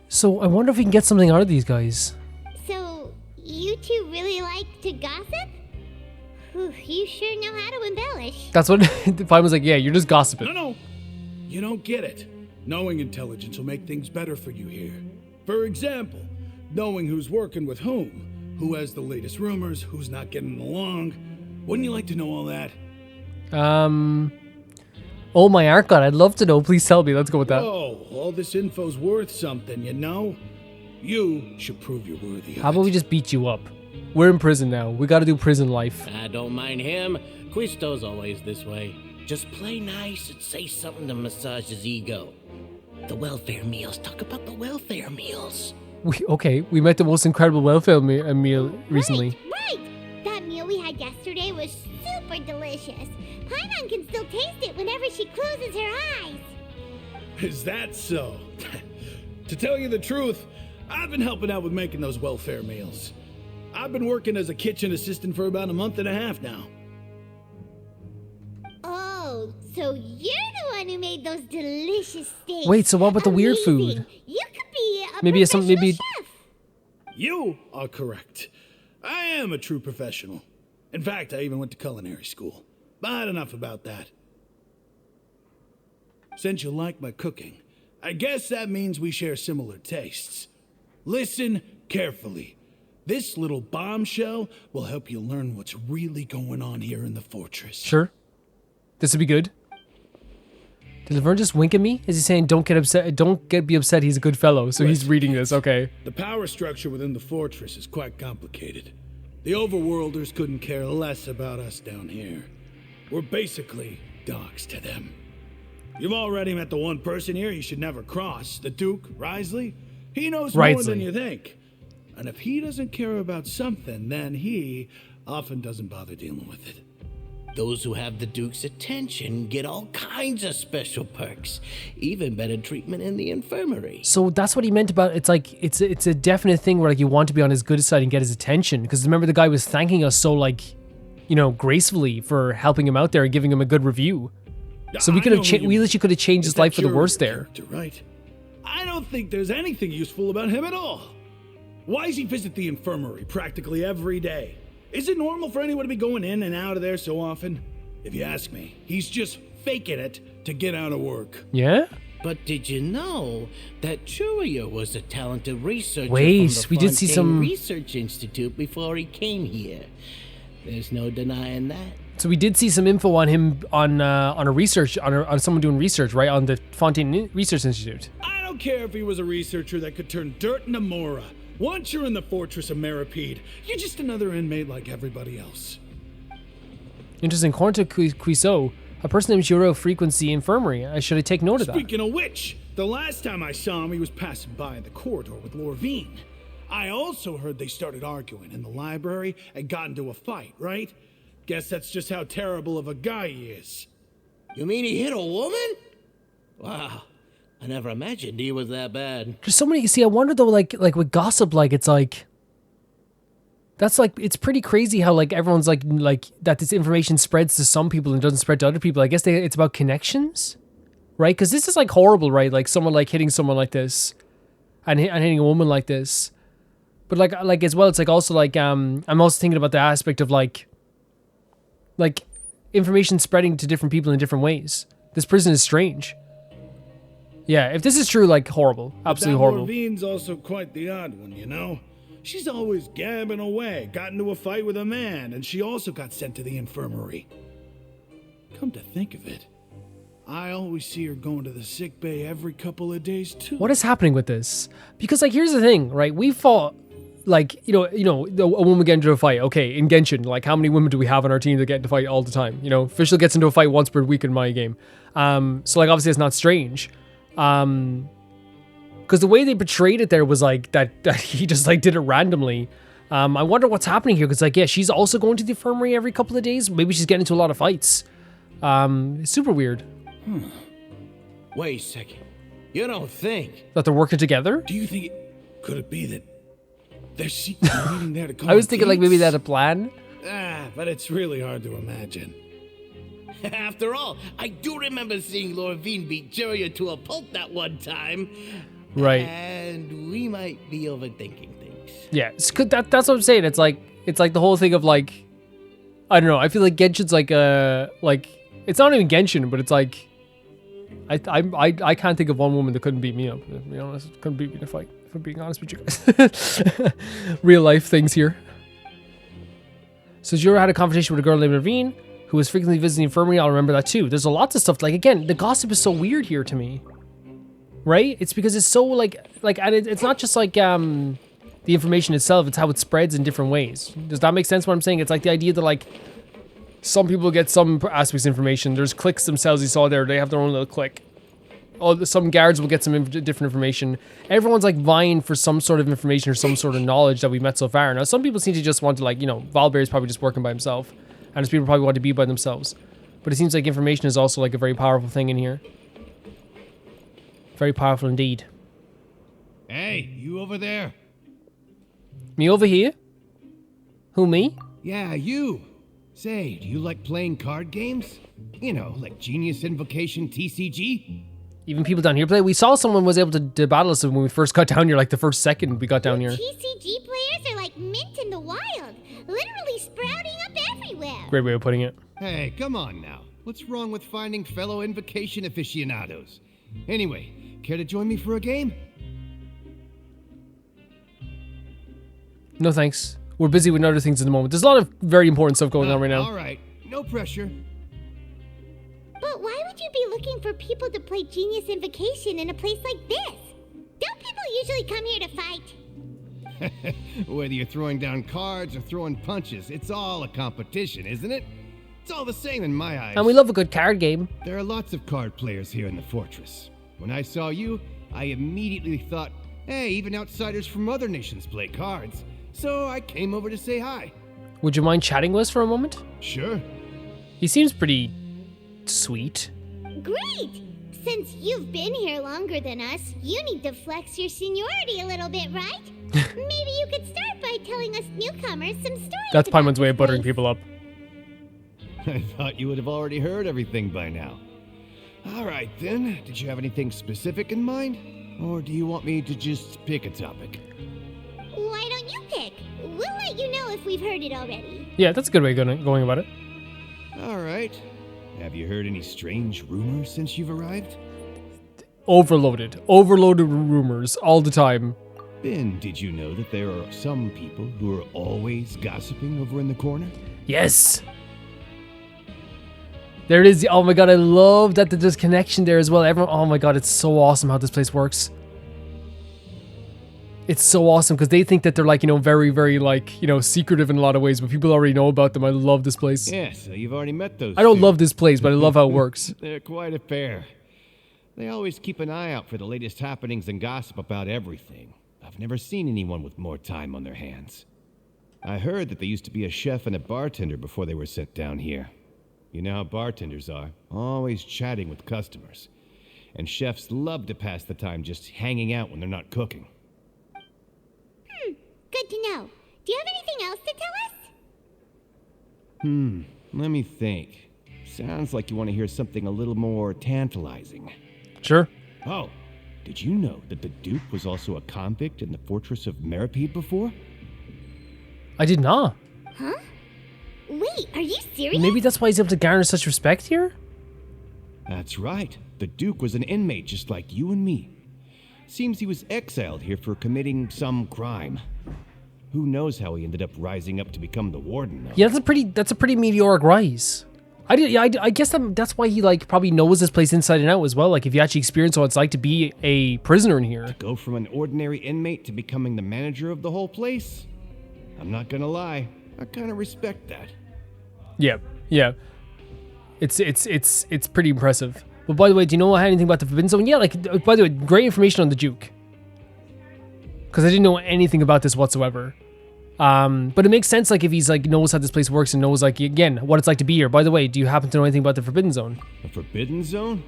So I wonder if we can get something out of these guys. So, you two really like to gossip? Whew, you sure know how to embellish. That's what Fine was like. Yeah, you're just gossiping. No, you don't get it. Knowing intelligence will make things better for you here. For example, knowing who's working with who has the latest rumors, who's not getting along. Wouldn't you like to know all that? Oh my Archon, I'd love to know. Please tell me. Let's go with that. Oh, all this info's worth something, you know? You should prove you're worthy of How about we just beat you up? We're in prison now. We gotta do prison life. I don't mind him. Quisto's always this way. Just play nice and say something to massage his ego. The welfare meals. Talk about the welfare meals. We met the most incredible welfare meal recently. Right! That meal we had yesterday was super delicious. Paimon can still taste it whenever she closes her eyes. Is that so? To tell you the truth, I've been helping out with making those welfare meals. I've been working as a kitchen assistant for about a month and a half now. Oh, so you're the one who made those delicious steaks. Wait, so what about the weird Amazing. food? You could be a Maybe professional chef. You are correct. I am a true professional. In fact, I even went to culinary school. But enough about that. Since you like my cooking, I guess that means we share similar tastes. Listen carefully. This little bombshell will help you learn what's really going on here in the fortress. Sure. This would be good. Did Laverne just wink at me? Is he saying don't get upset? Be upset. He's a good fellow. So he's reading this. Okay. The power structure within the fortress is quite complicated. The overworlders couldn't care less about us down here. We're basically dogs to them. You've already met the one person here you should never cross, the Duke, Risley. He knows more than you think. And if he doesn't care about something, then he often doesn't bother dealing with it. Those who have the Duke's attention get all kinds of special perks, even better treatment in the infirmary. So that's what he meant about it's like it's a definite thing where like you want to be on his good side and get his attention, because remember the guy was thanking us so like, you know, gracefully for helping him out there and giving him a good review. So we literally could have changed his life for the worse there. Right? I don't think there's anything useful about him at all. Why does he visit the infirmary practically every day? Is it normal for anyone to be going in and out of there so often? If you ask me, he's just faking it to get out of work. Yeah? But did you know that Churia was a talented researcher Wait, from the we did see Fontaine some Research Institute before he came here? There's no denying that. So we did see some info on him on a research on someone doing research, right, on the Fontaine Research Institute. I don't care if he was a researcher that could turn dirt into Mora. Once you're in the fortress of Meripede, you're just another inmate like everybody else. Interesting. According to Quiso, a person named Juro Frequency Infirmary. Should I take note of that? Speaking of which, the last time I saw him, he was passing by in the corridor with Lorvine. I also heard they started arguing in the library and got into a fight, right? Guess that's just how terrible of a guy he is. You mean he hit a woman? Wow. I never imagined he was that bad. There's so many. See, I wonder though, like with gossip, like it's like that's like it's pretty crazy how like everyone's like that this information spreads to some people and doesn't spread to other people. I guess it's about connections, right? Because this is like horrible, right? Like someone like hitting someone like this, and hitting a woman like this. But like as well, it's like also like I'm also thinking about the aspect of like information spreading to different people in different ways. This prison is strange. Yeah, if this is true, like horrible, absolutely horrible. Lorvine's also quite the odd one, you know? She's always gabbing away, got into a fight with a man, and she also got sent to the infirmary. Come to think of it, I always see her going to the sick bay every couple of days too. What is happening with this? Because like, here's the thing, right? We fought, like, a woman get into a fight. Okay, in Genshin, like, how many women do we have on our team that get into a fight all the time? You know, Fischl gets into a fight once per week in my game. So like, obviously it's not strange. Because the way they portrayed it there was like that he just like did it randomly. I wonder what's happening here, because like, yeah, she's also going to the infirmary every couple of days. Maybe she's getting into a lot of fights. It's super weird. Wait a second. You don't think that they're working together? Do you think could it be that they're secretly meeting there to come? I was thinking like maybe they had a plan. But it's really hard to imagine. After all, I do remember seeing Lorvine beat Juria to a pulp that one time. Right. And we might be overthinking things. Yeah, that's what I'm saying. It's like the whole thing of like, I don't know. I feel like Genshin's like it's not even Genshin, but it's like I can't think of one woman that couldn't beat me up. To be honest, couldn't beat me in a fight. If I'm being honest with you guys, real life things here. So Jura had a conversation with a girl named Ravine who was frequently visiting the infirmary. I'll remember that too. There's a lots of stuff. Like, again, the gossip is so weird here to me, right? It's because it's so like, and it's not just like the information itself. It's how it spreads in different ways. Does that make sense? What I'm saying? It's like the idea that like some people get some aspects of information. There's cliques themselves. You saw there. They have their own little clique. Oh, some guards will get some different information. Everyone's like vying for some sort of information or some sort of knowledge that we've met so far. Now, some people seem to just want to, like, Valberry's probably just working by himself, and there's people probably want to be by themselves. But it seems like information is also like a very powerful thing in here. Very powerful indeed. Hey, you over there? Me over here? Who, me? Yeah, you. Say, do you like playing card games? You know, like Genius Invocation TCG? Even people down here play. We saw someone was able to battle us when we first got down here, like the first second we got down here. TCG players are like mint in the wild, literally sprouting up everywhere. Great way of putting it. Hey, come on now. What's wrong with finding fellow Invocation aficionados? Anyway, care to join me for a game? No thanks. We're busy with other things at the moment. There's a lot of very important stuff going on right now. All right, no pressure. But why would you be looking for people to play Genius Invocation in a place like this? Don't people usually come here to fight? Whether you're throwing down cards or throwing punches, it's all a competition, isn't it? It's all the same in my eyes. And we love a good card game. There are lots of card players here in the fortress. When I saw you, I immediately thought, hey, even outsiders from other nations play cards. So I came over to say hi. Would you mind chatting with us for a moment? Sure. He seems pretty sweet. Great! Since you've been here longer than us, you need to flex your seniority a little bit, right? Maybe you could start by telling us newcomers some stories. That's Paimon's way of buttering people up. I thought you would have already heard everything by now. All right, then. Did you have anything specific in mind? Or do you want me to just pick a topic? Why don't you pick? We'll let you know if we've heard it already. Yeah, that's a good way of going about it. All right. Have you heard any strange rumors since you've arrived? Overloaded rumors all the time. Ben, did you know that there are some people who are always gossiping over in the corner? Yes. There it is. Oh my god, I love that there's connection there as well. Everyone, oh my god, it's so awesome how this place works. It's so awesome because they think that they're like, very, very like, secretive in a lot of ways, but people already know about them. I love this place. Yeah, so you've already met those I don't two. love this place, but I love how it works. They're quite a pair. They always keep an eye out for the latest happenings and gossip about everything. I've never seen anyone with more time on their hands. I heard that they used to be a chef and a bartender before they were sent down here. You know how bartenders are, always chatting with customers. And chefs love to pass the time just hanging out when they're not cooking. Good to know. Do you have anything else to tell us? Let me think. Sounds like you want to hear something a little more tantalizing. Sure. Oh, did you know that the Duke was also a convict in the fortress of Meripede before? I did not. Huh? Wait, are you serious? Maybe that's why he's able to garner such respect here? That's right. The Duke was an inmate just like you and me. Seems he was exiled here for committing some crime. Who knows how he ended up rising up to become the warden, though. Yeah, that's a pretty meteoric rise. I guess that's why he like probably knows this place inside and out as well. Like if you actually experience what it's like to be a prisoner in here. Go from an ordinary inmate to becoming the manager of the whole place? I'm not gonna lie, I kind of respect that. Yeah. It's pretty impressive. But by the way, do you know anything about the Forbidden Zone? Yeah, like by the way, great information on the Duke. Because I didn't know anything about this whatsoever. But it makes sense, like, if he's, like, knows how this place works and knows, like, again, what it's like to be here. By the way, do you happen to know anything about the Forbidden Zone? The Forbidden Zone?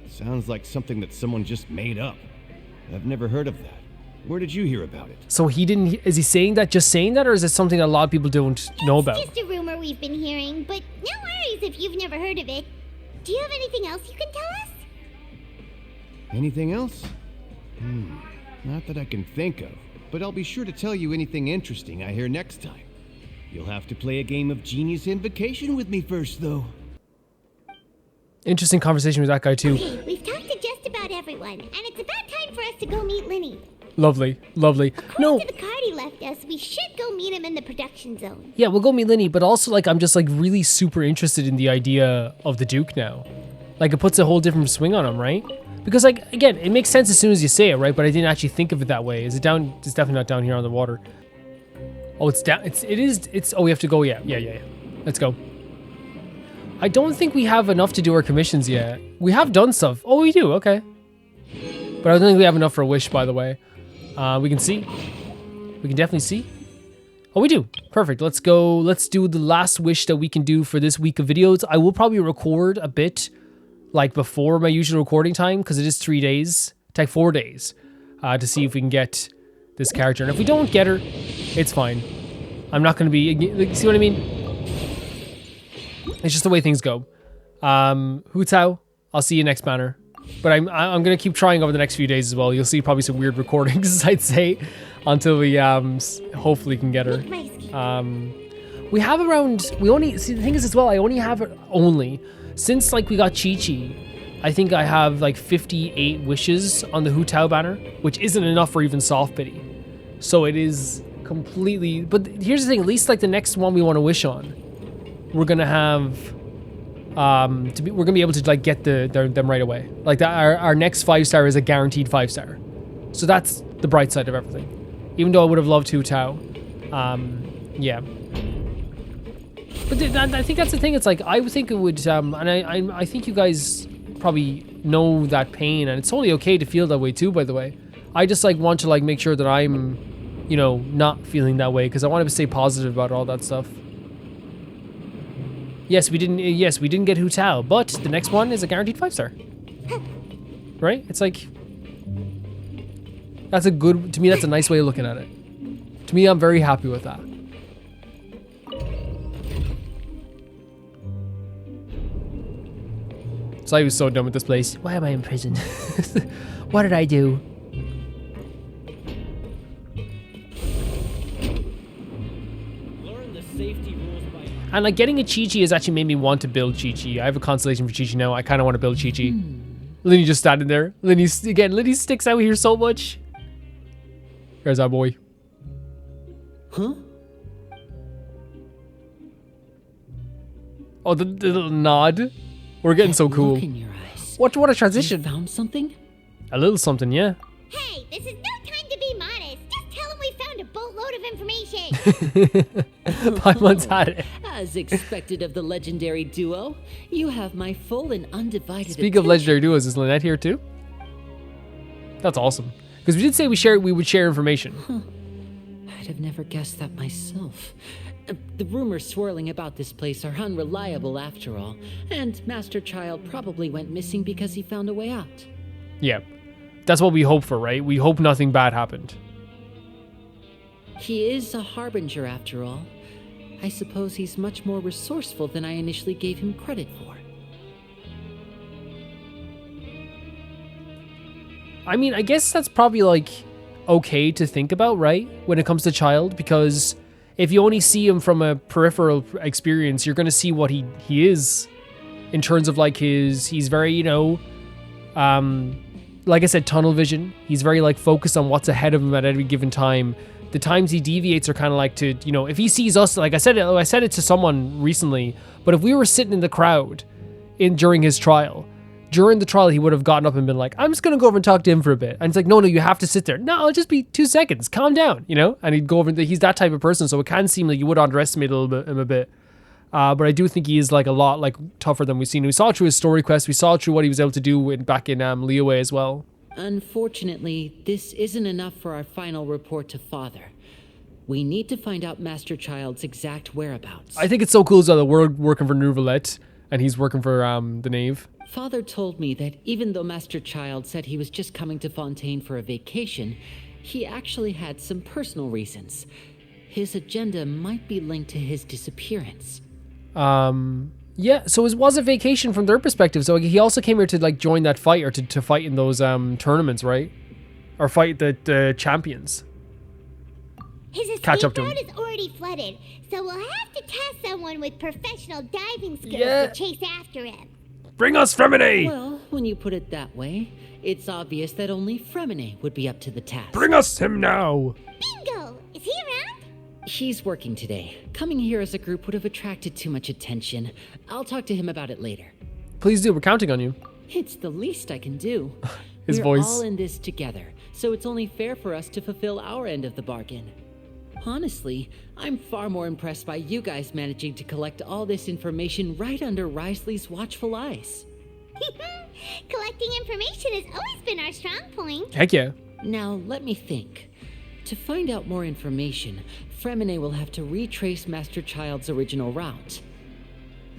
Sounds like something that someone just made up. I've never heard of that. Where did you hear about it? So he didn't, is he saying that, just saying that, or is it something that a lot of people don't know about? It's just a rumor we've been hearing, but no worries if you've never heard of it. Do you have anything else you can tell us? Anything else? Not that I can think of. But I'll be sure to tell you anything interesting I hear next time. You'll have to play a game of Genius Invocation with me first, though. Interesting conversation with that guy, too. Okay, we've talked to just about everyone, and it's about time for us to go meet Lennie. Lovely. According to the card he left us, we should go meet him in the production zone. Yeah, we'll go meet Lennie, but also, like, I'm just, like, really super interested in the idea of the Duke now. Like, it puts a whole different swing on him, right? Because, like, again, it makes sense as soon as you say it, right? But I didn't actually think of it that way. Is it down? It's definitely not down here on the water. Oh, it's down. Oh, we have to go. Yeah. Let's go. I don't think we have enough to do our commissions yet. We have done stuff. Oh, we do. Okay. But I don't think we have enough for a wish, by the way. We can see. We can definitely see. Oh, we do. Perfect. Let's go. Let's do the last wish that we can do for this week of videos. I will probably record a bit like before my usual recording time, because it is 3 days, take 4 days, to see if we can get this character. And if we don't get her, it's fine. I'm not going to be, see what I mean? It's just the way things go. Hu Tao, I'll see you next banner. But I'm going to keep trying over the next few days as well. You'll see probably some weird recordings, I'd say, until we hopefully can get her. We have around, see the thing is as well, I only have it since, like, we got Chi-Chi, I think I have, like, 58 wishes on the Hu Tao banner, which isn't enough for even soft pity. So it is completely... But here's the thing, at least, like, the next one we want to wish on, we're going to have... we're going to be able to, like, get them right away. Like, our next 5-star is a guaranteed 5-star. So that's the bright side of everything. Even though I would have loved Hu Tao. Yeah. But I think that's the thing. It's like, I think it would, and I think you guys probably know that pain, and it's totally okay to feel that way too, by the way. I just, like, want to, like, make sure that I'm, you know, not feeling that way, because I want to stay positive about all that stuff. Yes, we didn't get Hu Tao, but the next one is a guaranteed 5-star. Right? It's like, that's to me, that's a nice way of looking at it. To me, I'm very happy with that. So I was so done with this place. Why am I in prison? What did I do? Learn the safety rules by... And, like, getting a Chi-Chi has actually made me want to build Chi-Chi. I have a constellation for Chi-Chi now. I kind of want to build Chi-Chi. Lennie just standing there. Lennie sticks out here so much. There's our boy. Huh? Oh, the little nod. We're getting so cool. Look in your eyes. What a transition. You found something? A little something, yeah. Hey, this is no time to be modest. Just tell him we found a boatload of information. Paimon's had it. As expected of the legendary duo, you have my full and undivided Speak of legendary duos, is Lynette here too? That's awesome. Because we did say we would share information. Huh. I'd have never guessed that myself. The rumors swirling about this place are unreliable after all, and Master Childe probably went missing because he found a way out. Yeah. That's what we hope for, right? We hope nothing bad happened. He is a harbinger after all. I suppose he's much more resourceful than I initially gave him credit for. I mean, I guess that's probably, like, okay to think about, right? When it comes to Childe, because if you only see him from a peripheral experience, you're going to see what he is in terms of, like, he's very, you know, like I said, tunnel vision. He's very, like, focused on what's ahead of him at every given time. the times he deviates are kind of like to, you know, if he sees us, like I said it to someone recently, but if we were sitting in the crowd during his trial, during the trial, he would have gotten up and been like, I'm just going to go over and talk to him for a bit. And it's like, no, you have to sit there. No, it'll just be 2 seconds. Calm down, you know? And he'd go over, he's that type of person, so it can seem like you would underestimate him a bit. But I do think he is like a lot like tougher than we've seen. We saw it through his story quest. We saw it through what he was able to do back in Liyue as well. Unfortunately, this isn't enough for our final report to Father. We need to find out Master Child's exact whereabouts. I think it's so cool as well that we're working for Nouvelette and he's working for the Knave. Father told me that even though Master Child said he was just coming to Fontaine for a vacation, he actually had some personal reasons. His agenda might be linked to his disappearance. Yeah, so it was a vacation from their perspective. So he also came here to like join that fight or to fight in those tournaments, right? Or fight the champions. His escape route is already flooded, so we'll have to task someone with professional diving skills to chase after him. Bring us Fremine! Well, when you put it that way, it's obvious that only Fremine would be up to the task. Bring us him now! Bingo! Is he around? He's working today. Coming here as a group would have attracted too much attention. I'll talk to him about it later. Please do, we're counting on you. It's the least I can do. His We're voice. all in this together, so it's only fair for us to fulfill our end of the bargain. Honestly, I'm far more impressed by you guys managing to collect all this information right under Risley's watchful eyes. Collecting information has always been our strong point. Heck yeah. Now, let me think. To find out more information, Fremine will have to retrace Master Child's original route.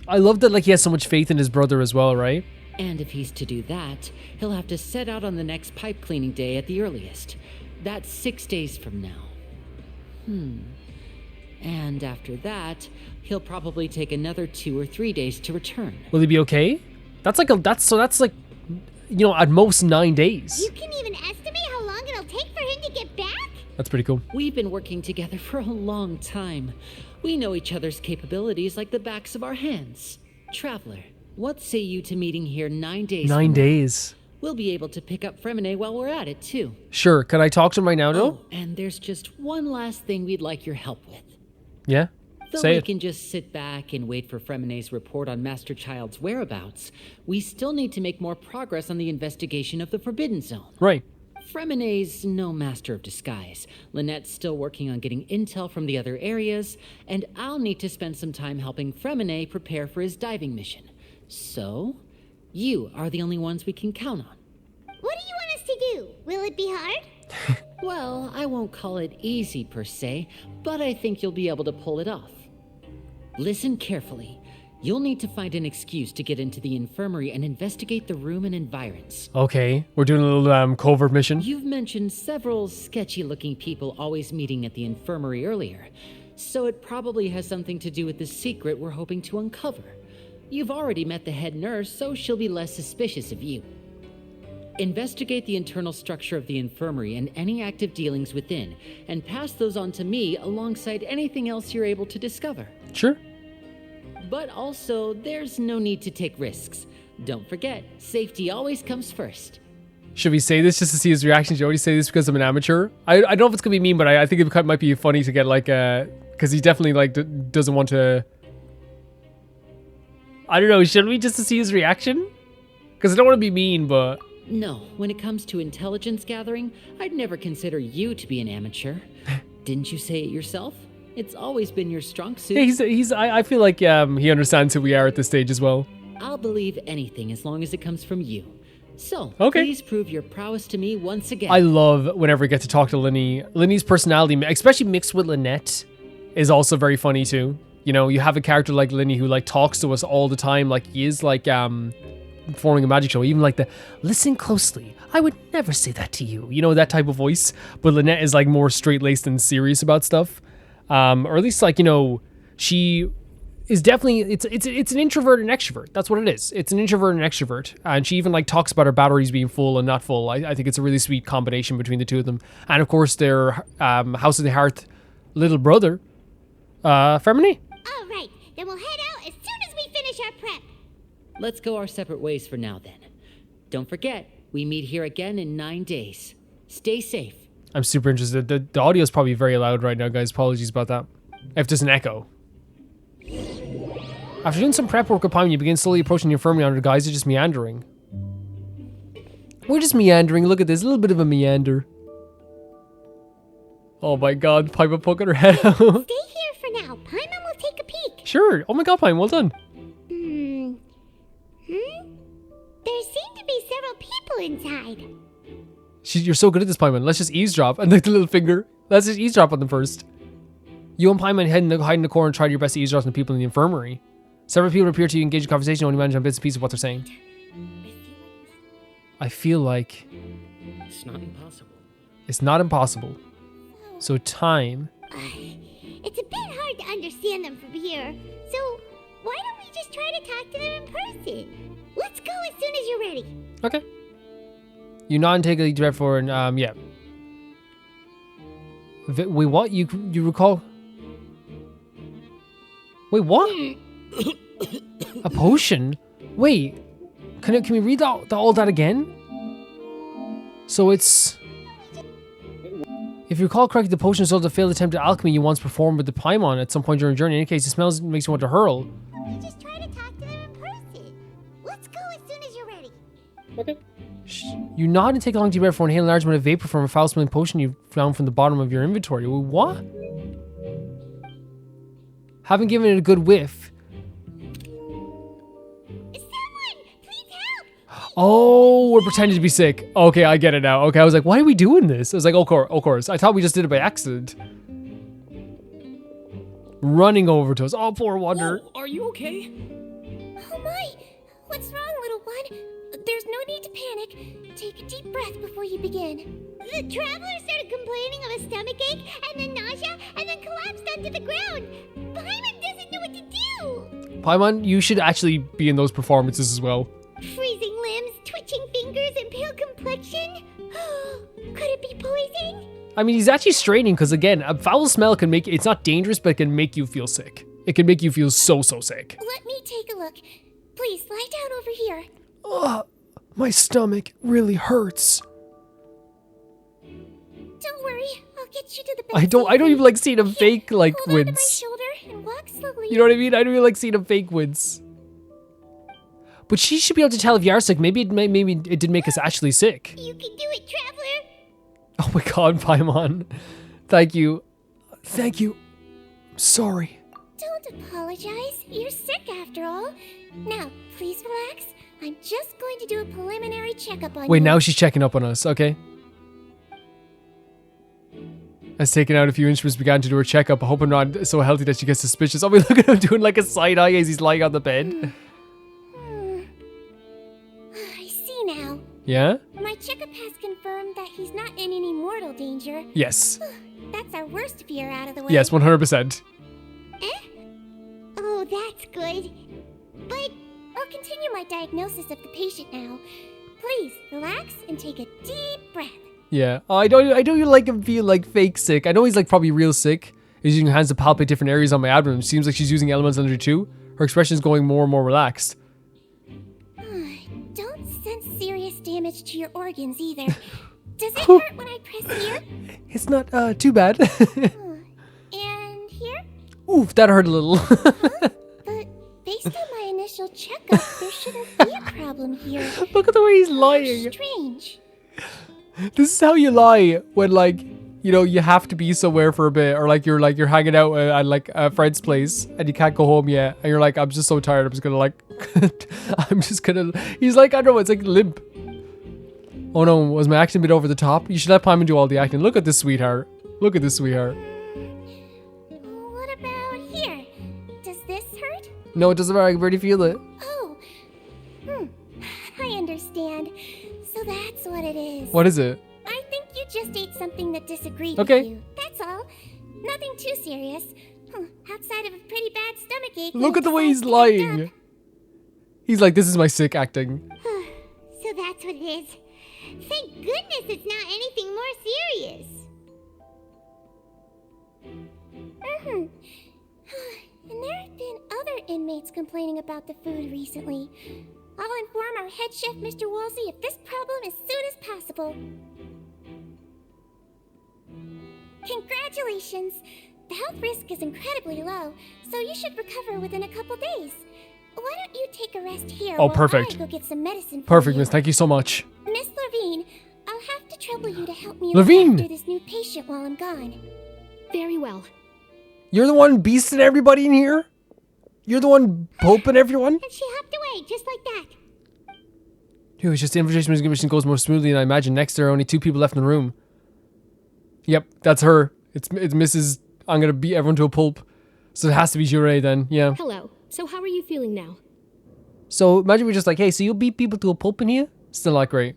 I love that like he has so much faith in his brother as well, right? And if he's to do that, he'll have to set out on the next pipe cleaning day at the earliest. That's 6 days from now. And after that, he'll probably take another 2 or 3 days to return. Will he be okay? That's like you know, at most 9 days. You can even estimate how long it'll take for him to get back? That's pretty cool. We've been working together for a long time. We know each other's capabilities like the backs of our hands. Traveler, what say you to meeting here 9 days? 9 days. We'll be able to pick up Fremine while we're at it, too. Sure. Can I talk to him right now, though? Oh, and there's just one last thing we'd like your help with. Yeah? Though Say we it. can just sit back and wait for Fremine's report on Master Child's whereabouts, we still need to make more progress on the investigation of the Forbidden Zone. Right. Fremine's no master of disguise. Lynette's still working on getting intel from the other areas, and I'll need to spend some time helping Fremine prepare for his diving mission. So, you are the only ones we can count on. What do you want us to do? Will it be hard? Well, I won't call it easy per se, but I think you'll be able to pull it off. Listen carefully. You'll need to find an excuse to get into the infirmary and investigate the room and environs. Okay, we're doing a little covert mission. You've mentioned several sketchy-looking people always meeting at the infirmary earlier, so it probably has something to do with the secret we're hoping to uncover. You've already met the head nurse, so she'll be less suspicious of you. Investigate the internal structure of the infirmary and any active dealings within, and pass those on to me alongside anything else you're able to discover. Sure. But also, there's no need to take risks. Don't forget, safety always comes first. Should we say this just to see his reaction? Should we already say this because I'm an amateur? I don't know if it's going to be mean, but I think it might be funny to get like because he definitely like doesn't want to... I don't know, should we just to see his reaction? Because I don't want to be mean, but... No, when it comes to intelligence gathering, I'd never consider you to be an amateur. Didn't you say it yourself? It's always been your strong suit. Yeah, I feel like he understands who we are at this stage as well. I'll believe anything as long as it comes from you. So, okay. Please prove your prowess to me once again. I love whenever we get to talk to Lennie. Lennie's personality, especially mixed with Lynette, is also very funny too. You know, you have a character like Lennie who like talks to us all the time, like he is like performing a magic show. Even like the listen closely. I would never say that to you. You know, that type of voice. But Lynette is like more straight-laced and serious about stuff. Or at least like, you know, she is definitely, it's an introvert and extrovert. That's what it is. It's an introvert and extrovert. And she even like talks about her batteries being full and not full. I think it's a really sweet combination between the two of them. And of course their House of the Hearth little brother, Fermini. All right, then we'll head out as soon as we finish our prep. Let's go our separate ways for now then. Don't forget, we meet here again in 9 days. Stay safe. I'm super interested. The audio is probably very loud right now, guys. Apologies about that. If there's an echo. After doing some prep work upon you begin slowly approaching the infirmary under the guise of just meandering. We're just meandering. Look at this. A little bit of a meander. Oh my god. Paimon poking her head out. Stay here for now. Paimon will take a peek. Sure. Oh my god, Paimon. Well done. There seem to be several people inside. You're so good at this, Paimon. Let's just eavesdrop. And like the little finger. Let's just eavesdrop on them first. You and Paimon hide in the corner and try your best to eavesdrop on the people in the infirmary. Several people appear to engage in conversation, only manage on bits and pieces of what they're saying. I feel like... It's not impossible. It's not impossible. So time... It's a bit hard to understand them from here. So, why don't we just try to talk to them in person? Let's go as soon as you're ready. Okay. You nod and take a deep breath forward and, yeah. Wait, what? You recall... Wait, what? A potion? Wait. Can we read all that again? So it's... If you recall correctly, the potion is also the failed attempt at alchemy you once performed with the Paimon at some point during your journey. In any case, the smell makes you want to hurl. Just try to talk to them in person. Let's go as soon as you're ready. Okay. You nod and take a long deep breath for inhaling a large amount of vapor from a foul-smelling potion you found from the bottom of your inventory. Wait, what? Having given it a good whiff. Oh, we're pretending to be sick. Okay, I get it now. Okay, I was like, why are we doing this? I was like, of course. I thought we just did it by accident. Running over to us. Oh, poor Wonder. Whoa, are you okay? Oh my! What's wrong, little one? There's no need to panic. Take a deep breath before you begin. The traveler started complaining of a stomachache, and then nausea, and then collapsed onto the ground. Paimon doesn't know what to do. Paimon, you should actually be in those performances as well. Freezing limbs, twitching fingers, and pale complexion? Could it be poison? I mean, he's actually straining because, again, a foul smell can make... It's not dangerous, but it can make you feel sick. It can make you feel so sick. Let me take a look. Please, lie down over here. Ugh, my stomach really hurts. Don't worry, I'll get you to the bed. I don't even like seeing him fake, like, hold wince. on to my shoulder and walk slowly. You know what I mean? I don't even like seeing him fake wince. But she should be able to tell if you are sick. Maybe it did make us actually sick. You can do it, traveler. Oh my god, Paimon. Thank you. Thank you. Sorry. Don't apologize. You're sick after all. Now, please relax. I'm just going to do a preliminary checkup on you. Wait, now she's checking up on us, okay? Has taken out a few instruments, began to do her checkup, hoping not so healthy that she gets suspicious. Oh, we look at him doing like a side eye as he's lying on the bed. I see now. Yeah? My checkup has confirmed that he's not in any mortal danger. Yes. That's our worst fear out of the way. Yes, 100%. Oh, that's good. But I'll continue my diagnosis of the patient now. Please, relax and take a deep breath. Yeah. Oh, I don't even like him feel like fake sick. I know he's like probably real sick. He's using her hands to palpate different areas on my abdomen. Seems like she's using elements under too. Her expression is going more and more relaxed. Don't sense serious damage to your organs either. Does it hurt when I press here? It's not too bad. And here? Oof, that hurt a little. But based on my initial checkup, there shouldn't be a problem here. Look at the way he's lying. Strange. This is how you lie when, like, you know, you have to be somewhere for a bit, or like you're hanging out at like a friend's place and you can't go home yet, and you're like, I'm just so tired, I'm just gonna like he's like, I don't know, it's like limp. Oh no, was my acting a bit over the top? You should let Paimon do all the acting. Look at this sweetheart. Look at this sweetheart. What about here? Does this hurt? No, it doesn't matter, I can already feel it. Oh. I understand. So that's what it is. What is it? I think you just ate something that disagreed Okay. with you. That's all. Nothing too serious. Outside of a pretty bad stomachache. Look at the way he's lying. He's like, this is my sick acting. So that's what it is. Thank goodness it's not anything more serious. And there have been other inmates complaining about the food recently. I'll inform our head chef, Mr. Woolsey, of this problem as soon as possible. Congratulations! The health risk is incredibly low, so you should recover within a couple days. Why don't you take a rest here Oh, while perfect. I go get some medicine for Perfect, you? miss. Thank you so much. Miss Levine, I'll have to trouble you to help me Levine! look after this new patient while I'm gone. Very well. You're the one beasting everybody in here? You're the one poping everyone? And she hopped away, just like that. Dude, it's just the infiltration mission goes more smoothly than I imagined. Next, there are only 2 people left in the room. Yep, that's her. It's Mrs. I'm gonna beat everyone to a pulp. So it has to be Jure then, yeah. Hello. So how are you feeling now? So imagine we're just like, hey, so you'll beat people to a pulp in here? Still not great.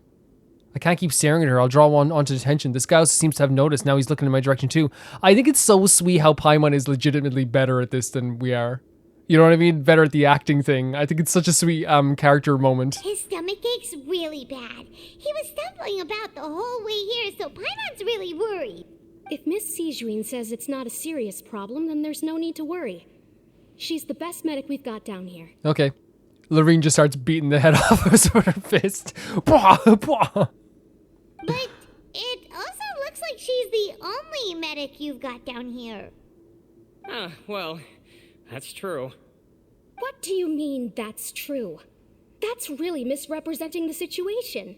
I can't keep staring at her. I'll draw one onto detention. This guy also seems to have noticed. Now he's looking in my direction too. I think it's so sweet how Paimon is legitimately better at this than we are. You know what I mean? Better at the acting thing. I think it's such a sweet character moment. His stomach aches really bad. He was stumbling about the whole way here, so Paimon's really worried. If Miss Sijuin says it's not a serious problem, then there's no need to worry. She's the best medic we've got down here. Okay. Lorene just starts beating the head off us with her fist. Bwah, bwah. But it also looks like she's the only medic you've got down here. Well, that's true. What do you mean, that's true? That's really misrepresenting the situation.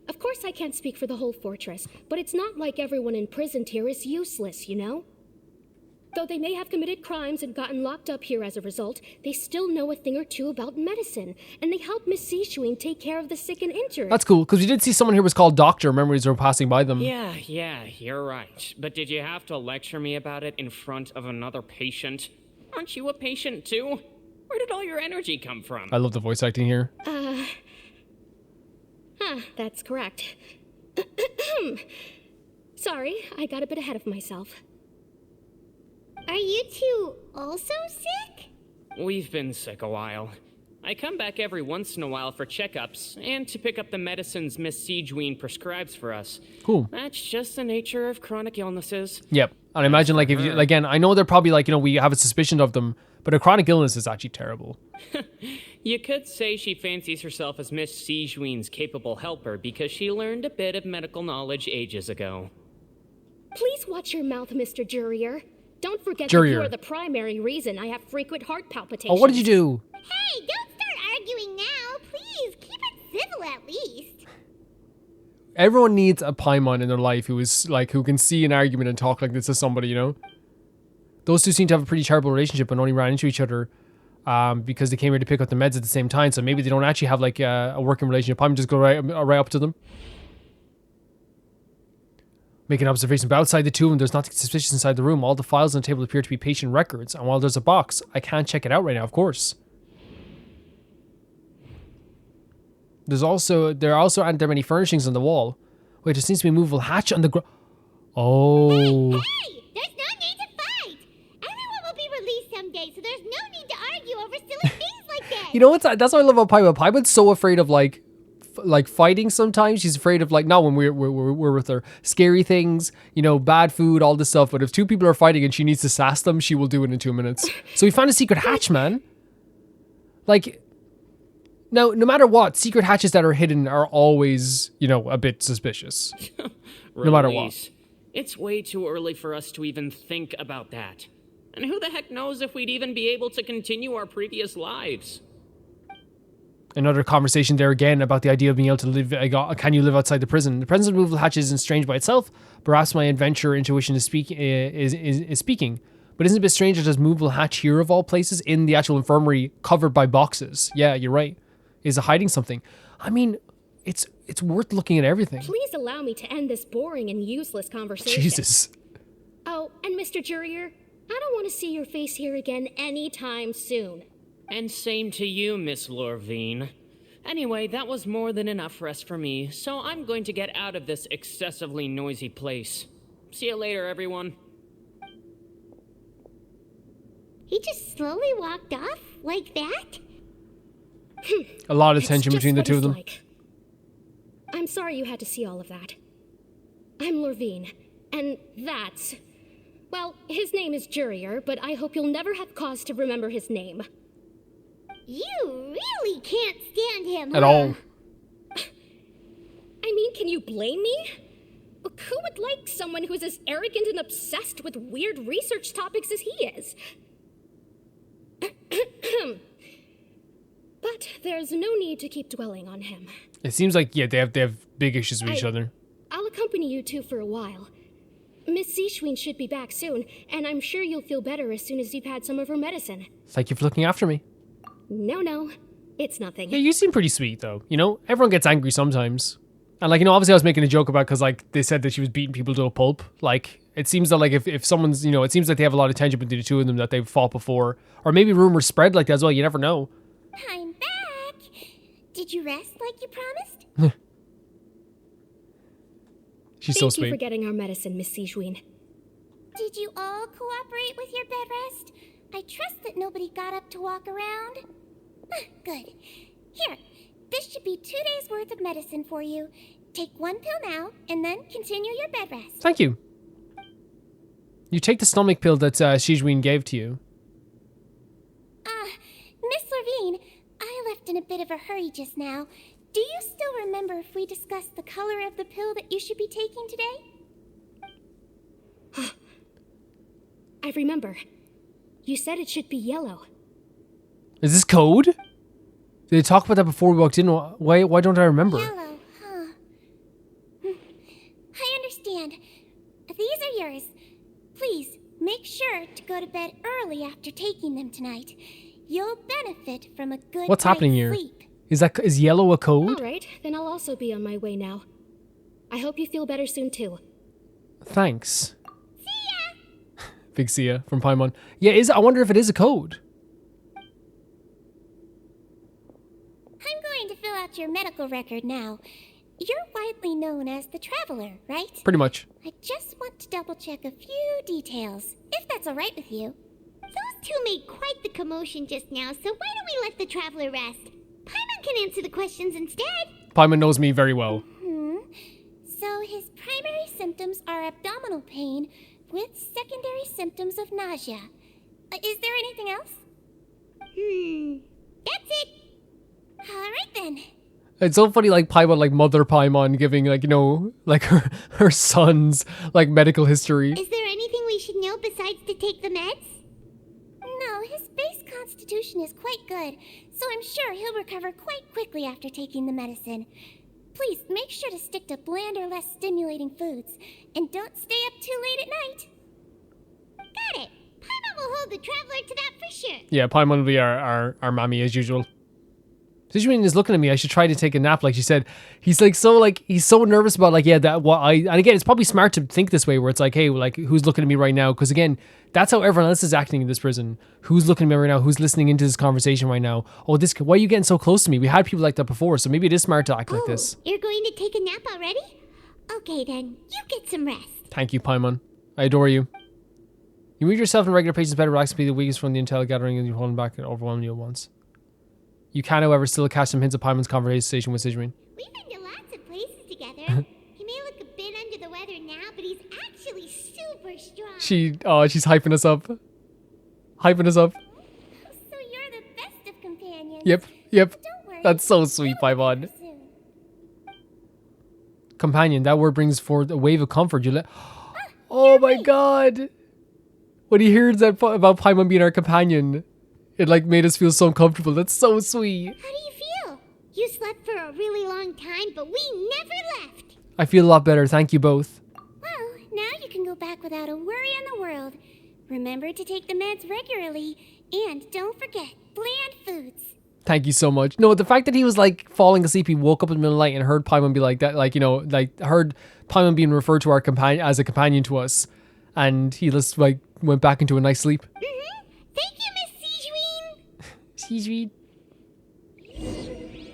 Of course I can't speak for the whole fortress, but it's not like everyone imprisoned here is useless, you know? Though they may have committed crimes and gotten locked up here as a result, they still know a thing or two about medicine, and they help Miss Sijuin take care of the sick and injured. That's cool, because we did see someone here was called Doctor. Memories were passing by them. Yeah, you're right. But did you have to lecture me about it in front of another patient? Aren't you a patient too? Where did all your energy come from? I love the voice acting here. That's correct. Sorry, I got a bit ahead of myself. Are you two also sick? We've been sick a while. I come back every once in a while for checkups and to pick up the medicines Miss Sijuin prescribes for us. Cool. That's just the nature of chronic illnesses. Yep. And I imagine, like, if you, again, I know they're probably like, you know, we have a suspicion of them, but a chronic illness is actually terrible. You could say she fancies herself as Miss Sijuin's capable helper because she learned a bit of medical knowledge ages ago. Please watch your mouth, Mr. Jurier. Don't forget that Jurier. you are the primary reason I have frequent heart palpitations. Oh, what did you do? Hey, don't start arguing now. Please, keep it civil at least. Everyone needs a Paimon in their life who is like, who can see an argument and talk like this to somebody, you know? Those two seem to have a pretty terrible relationship and only ran into each other because they came here to pick up the meds at the same time. So maybe they don't actually have like a working relationship. Paimon just go right up to them. Make an observation, but outside the two of them, there's nothing suspicious inside the room. All the files on the table appear to be patient records, and while there's a box, I can't check it out right now, of course. There also aren't there many furnishings on the wall. Wait, there seems to be a movable hatch on the Oh. Hey, there's no need to fight. Everyone will be released someday, so there's no need to argue over silly things like that. You know what's that's what I love about Paimon. Paimon's so afraid of like fighting sometimes. She's afraid of like, not when we're with her, scary things, you know, bad food, all this stuff. But if two people are fighting and she needs to sass them, she will do it in 2 minutes. So we found a secret hatch, man. Like, now, no matter what, secret hatches that are hidden are always, you know, a bit suspicious. No matter what. It's way too early for us to even think about that. And who the heck knows if we'd even be able to continue our previous lives. Another conversation there again about the idea of being able to live. Can you live outside the prison? The presence of movable hatches isn't strange by itself. Perhaps my adventure intuition is speaking. But isn't it a bit strange that there's movable hatch here of all places in the actual infirmary covered by boxes? Yeah, you're right. Is it hiding something? I mean, it's worth looking at everything. Please allow me to end this boring and useless conversation. Jesus. Oh, and Mr. Jurier, I don't want to see your face here again anytime soon. And same to you, Miss Lorvine. Anyway, that was more than enough rest for me, so I'm going to get out of this excessively noisy place. See you later, everyone. He just slowly walked off like that? A lot of tension between the two of them. Like. I'm sorry you had to see all of that. I'm Lorvine, and that's... Well, his name is Jurier, but I hope you'll never have cause to remember his name. You really can't stand him, at all. I mean, can you blame me? Who would like someone who's as arrogant and obsessed with weird research topics as he is? But there's no need to keep dwelling on him. It seems like, yeah, they have big issues with each other. I'll accompany you two for a while. Miss Zishwin should be back soon, and I'm sure you'll feel better as soon as you've had some of her medicine. Thank you for looking after me. No, it's nothing. Yeah, you seem pretty sweet, though. You know, everyone gets angry sometimes. And, like, you know, obviously I was making a joke about because, like, they said that she was beating people to a pulp. Like, it seems that, like, if someone's, you know, it seems like they have a lot of tension between the two of them that they've fought before. Or maybe rumors spread like that as well. You never know. I'm back. Did you rest like you promised? She's so sweet. Thank you for getting our medicine, Miss Zishwin. Did you all cooperate with your bed rest? I trust that nobody got up to walk around. Good. Here, this should be 2 days' worth of medicine for you. Take 1 pill now, and then continue your bed rest. Thank you. You take the stomach pill that Zishwin gave to you. Miss Levine, I left in a bit of a hurry just now. Do you still remember if we discussed the color of the pill that you should be taking today? I remember. You said it should be yellow. Is this code? Did they talk about that before we walked in? Why don't I remember? Yellow, huh? I understand. These are yours. Please, make sure to go to bed early after taking them tonight. You'll benefit from a good What's happening night's here? sleep. Is yellow a code? All right, then I'll also be on my way now. I hope you feel better soon too. Thanks. Big see ya from Paimon. Yeah, I wonder if it is a code. I'm going to fill out your medical record now. You're widely known as the Traveler, right? Pretty much. I just want to double check a few details, if that's all right with you. Those two made quite the commotion just now, so why don't we let the Traveler rest? Paimon can answer the questions instead. Paimon knows me very well. So his primary symptoms are abdominal pain with secondary symptoms of nausea. Is there anything else? That's it. All right then. It's so funny, like Paimon, like Mother Paimon giving, like, you know, like her son's, like, medical history. Is there anything we should know besides to take the meds? No, his base constitution is quite good, so I'm sure he'll recover quite quickly after taking the medicine. Please make sure to stick to bland or less stimulating foods, and don't stay up too late at night. Got it. Paimon will hold the Traveler to that for sure. Yeah, Paimon will be our mammy as usual. Zishwin is looking at me. I should try to take a nap, like she said. He's he's so nervous about, like, yeah, and again, it's probably smart to think this way, where it's like, hey, like, who's looking at me right now? Because again, that's how everyone else is acting in this prison. Who's looking at me right now? Who's listening into this conversation right now? Oh, why are you getting so close to me? We had people like that before, so maybe it is smart to act like this. You're going to take a nap already? Okay then, you get some rest. Thank you, Paimon. I adore you. You move yourself in regular patient's bed, relax, be the weakest from the intel gathering, and you're holding back and overwhelming you at once. You can, however, still catch some hints of Paimon's conversation with Zishwin. We've been to lots of places together. He may look a bit under the weather now, but he's actually super strong. She's hyping us up. Hyping us up. So you're the best of companions. Yep. Don't worry. That's so sweet, Paimon. Companion, that word brings forth a wave of comfort. Oh my god. When he hears that about Paimon being our companion, it like made us feel so uncomfortable. That's so sweet. How do you feel? You slept for a really long time, but we never left. I feel a lot better. Thank you both. Well, now you can go back without a worry in the world. Remember to take the meds regularly, and don't forget bland foods. Thank you so much. No, the fact that he was like falling asleep, he woke up in the middle of the night and heard Paimon be like that, like, you know, like heard Paimon being referred to our companion as a companion to us, and he just like went back into a nice sleep. Thank you, Miss Zishwin.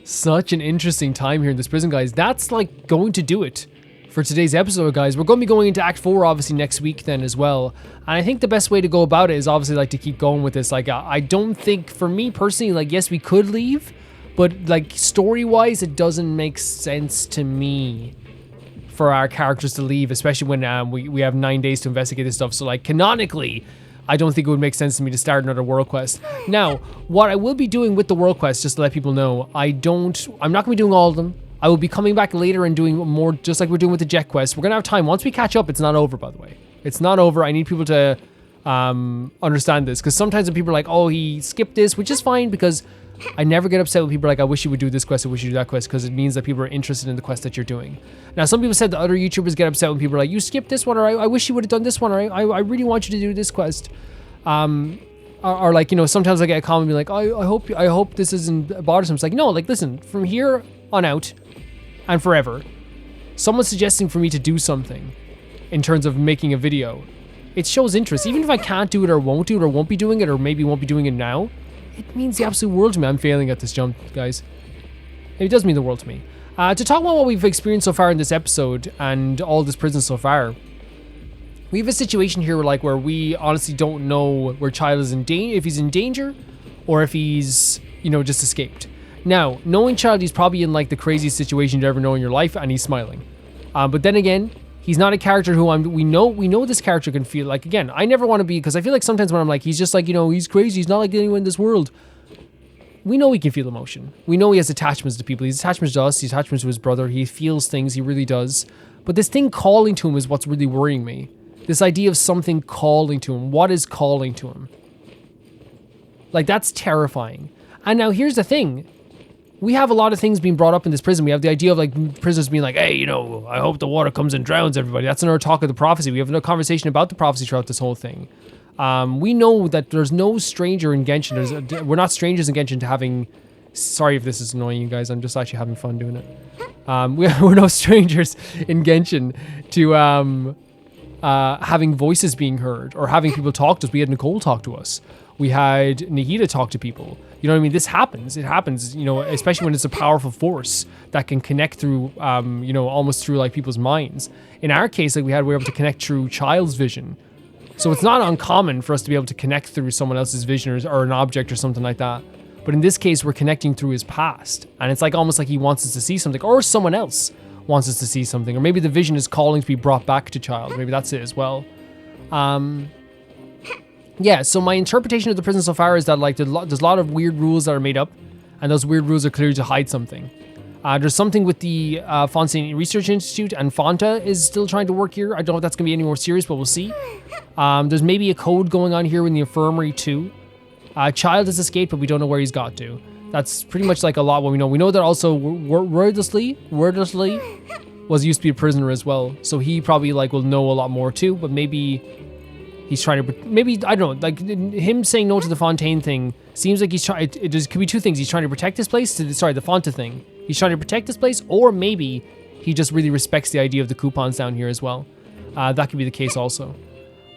Such an interesting time here in this prison, guys. That's like going to do it for today's episode, guys. We're going to be going into Act 4 obviously next week then as well, and I think the best way to go about it is obviously like to keep going with this. Like I don't think, for me personally, like yes, we could leave, but like story wise it doesn't make sense to me for our characters to leave, especially when we have 9 days to investigate this stuff. So like canonically, I don't think it would make sense to me to start another world quest. Now, what I will be doing with the world quest, just to let people know, I'm not going to be doing all of them. I will be coming back later and doing more, just like we're doing with the jet quest. We're going to have time. Once we catch up, it's not over, by the way. It's not over. I need people to understand this, because sometimes when people are like, oh, he skipped this, which is fine, because I never get upset when people are like, I wish you would do this quest, I wish you would do that quest, because it means that people are interested in the quest that you're doing. Now, some people said that other YouTubers get upset when people are like, you skipped this one, or I wish you would have done this one, or I really want you to do this quest. Or like, you know, sometimes I get a comment being like, I hope this isn't bothersome. It's like, no, like, listen, from here on out and forever, someone's suggesting for me to do something in terms of making a video. It shows interest. Even if I can't do it or won't do it or won't be doing it or maybe won't be doing it now, it means the absolute world to me. I'm failing at this jump, guys. It does mean the world to me. To talk about what we've experienced so far in this episode and all this prison so far, we have a situation here where we honestly don't know where Childe is in danger, if he's in danger or if he's, you know, just escaped. Now, knowing Childe, he's probably in like the craziest situation you'd ever know in your life, and he's smiling. But then again, he's not a character who we know this character can feel like. Again, I never want to be, because I feel like sometimes when I'm like, he's just like, you know, he's crazy, he's not like anyone in this world. We know he can feel emotion. We know he has attachments to people. He has attachments to us, he has attachments to his brother. He feels things, he really does. But this thing calling to him is what's really worrying me. This idea of something calling to him. What is calling to him? Like, that's terrifying. And now here's the thing. We have a lot of things being brought up in this prison. We have the idea of like prisoners being like, hey, you know, I hope the water comes and drowns everybody. That's another talk of the prophecy. We have another conversation about the prophecy throughout this whole thing. We know that there's no stranger in Genshin. We're not strangers in Genshin to having... Sorry if this is annoying you guys. I'm just actually having fun doing it. We're no strangers in Genshin to having voices being heard or having people talk to us. We had Nicole talk to us. We had Nahida talk to people. You know what I mean? This happens. It happens, you know, especially when it's a powerful force that can connect through, you know, almost through like people's minds. In our case, like we were able to connect through Childe's vision. So it's not uncommon for us to be able to connect through someone else's vision or an object or something like that. But in this case, we're connecting through his past. And it's like almost like he wants us to see something, or someone else wants us to see something. Or maybe the vision is calling to be brought back to Childe. Maybe that's it as well. Yeah, so my interpretation of the prison so far is that like there's a lot of weird rules that are made up, and those weird rules are clearly to hide something. There's something with the Fontaine Research Institute, and Fonta is still trying to work here. I don't know if that's going to be any more serious, but we'll see. There's maybe a code going on here in the infirmary too. Childe has escaped, but we don't know where he's got to. That's pretty much like a lot what we know. We know that also wordlessly was used to be a prisoner as well, so he probably like will know a lot more too, but maybe... He's trying to, maybe, I don't know, like him saying no to the Fontaine thing seems like he's trying, it could be two things. He's trying to protect this place, the Fonta thing. He's trying to protect this place, or maybe he just really respects the idea of the coupons down here as well. That could be the case also.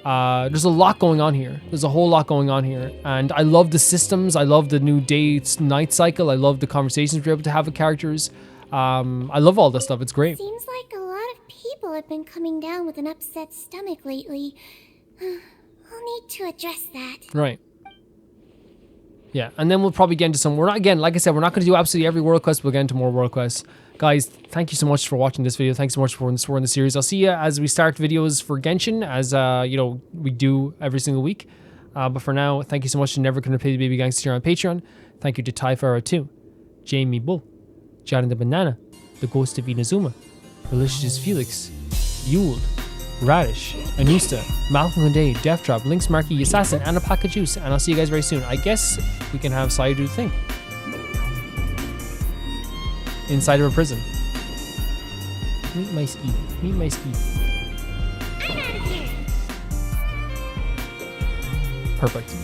There's a lot going on here. There's a whole lot going on here. And I love the systems. I love the new day-night cycle. I love the conversations we're able to have with characters. I love all this stuff. It's great. Seems like a lot of people have been coming down with an upset stomach lately. I'll need to address that. Right. Yeah, and then we'll probably get into some... We're not, again, like I said, we're not going to do absolutely every world quest. We'll get into more world quests. Guys, thank you so much for watching this video. Thanks so much for supporting the series. I'll see you as we start videos for Genshin, as, you know, we do every single week. But for now, thank you so much to Never Gonna Play the Baby Gangster here on Patreon. Thank you to Typhara2, Jamie Bull, John the Banana, The Ghost of Inazuma, Delicious Felix, Yule, Radish, Anusta, Malcolm Hunday, Death Drop, Lynx Marky, Assassin, and a pack of juice. And I'll see you guys very soon. I guess we can have Saya do the thing. Inside of a prison. Meet my ski. Meet my ski. I'm out of here. Perfect.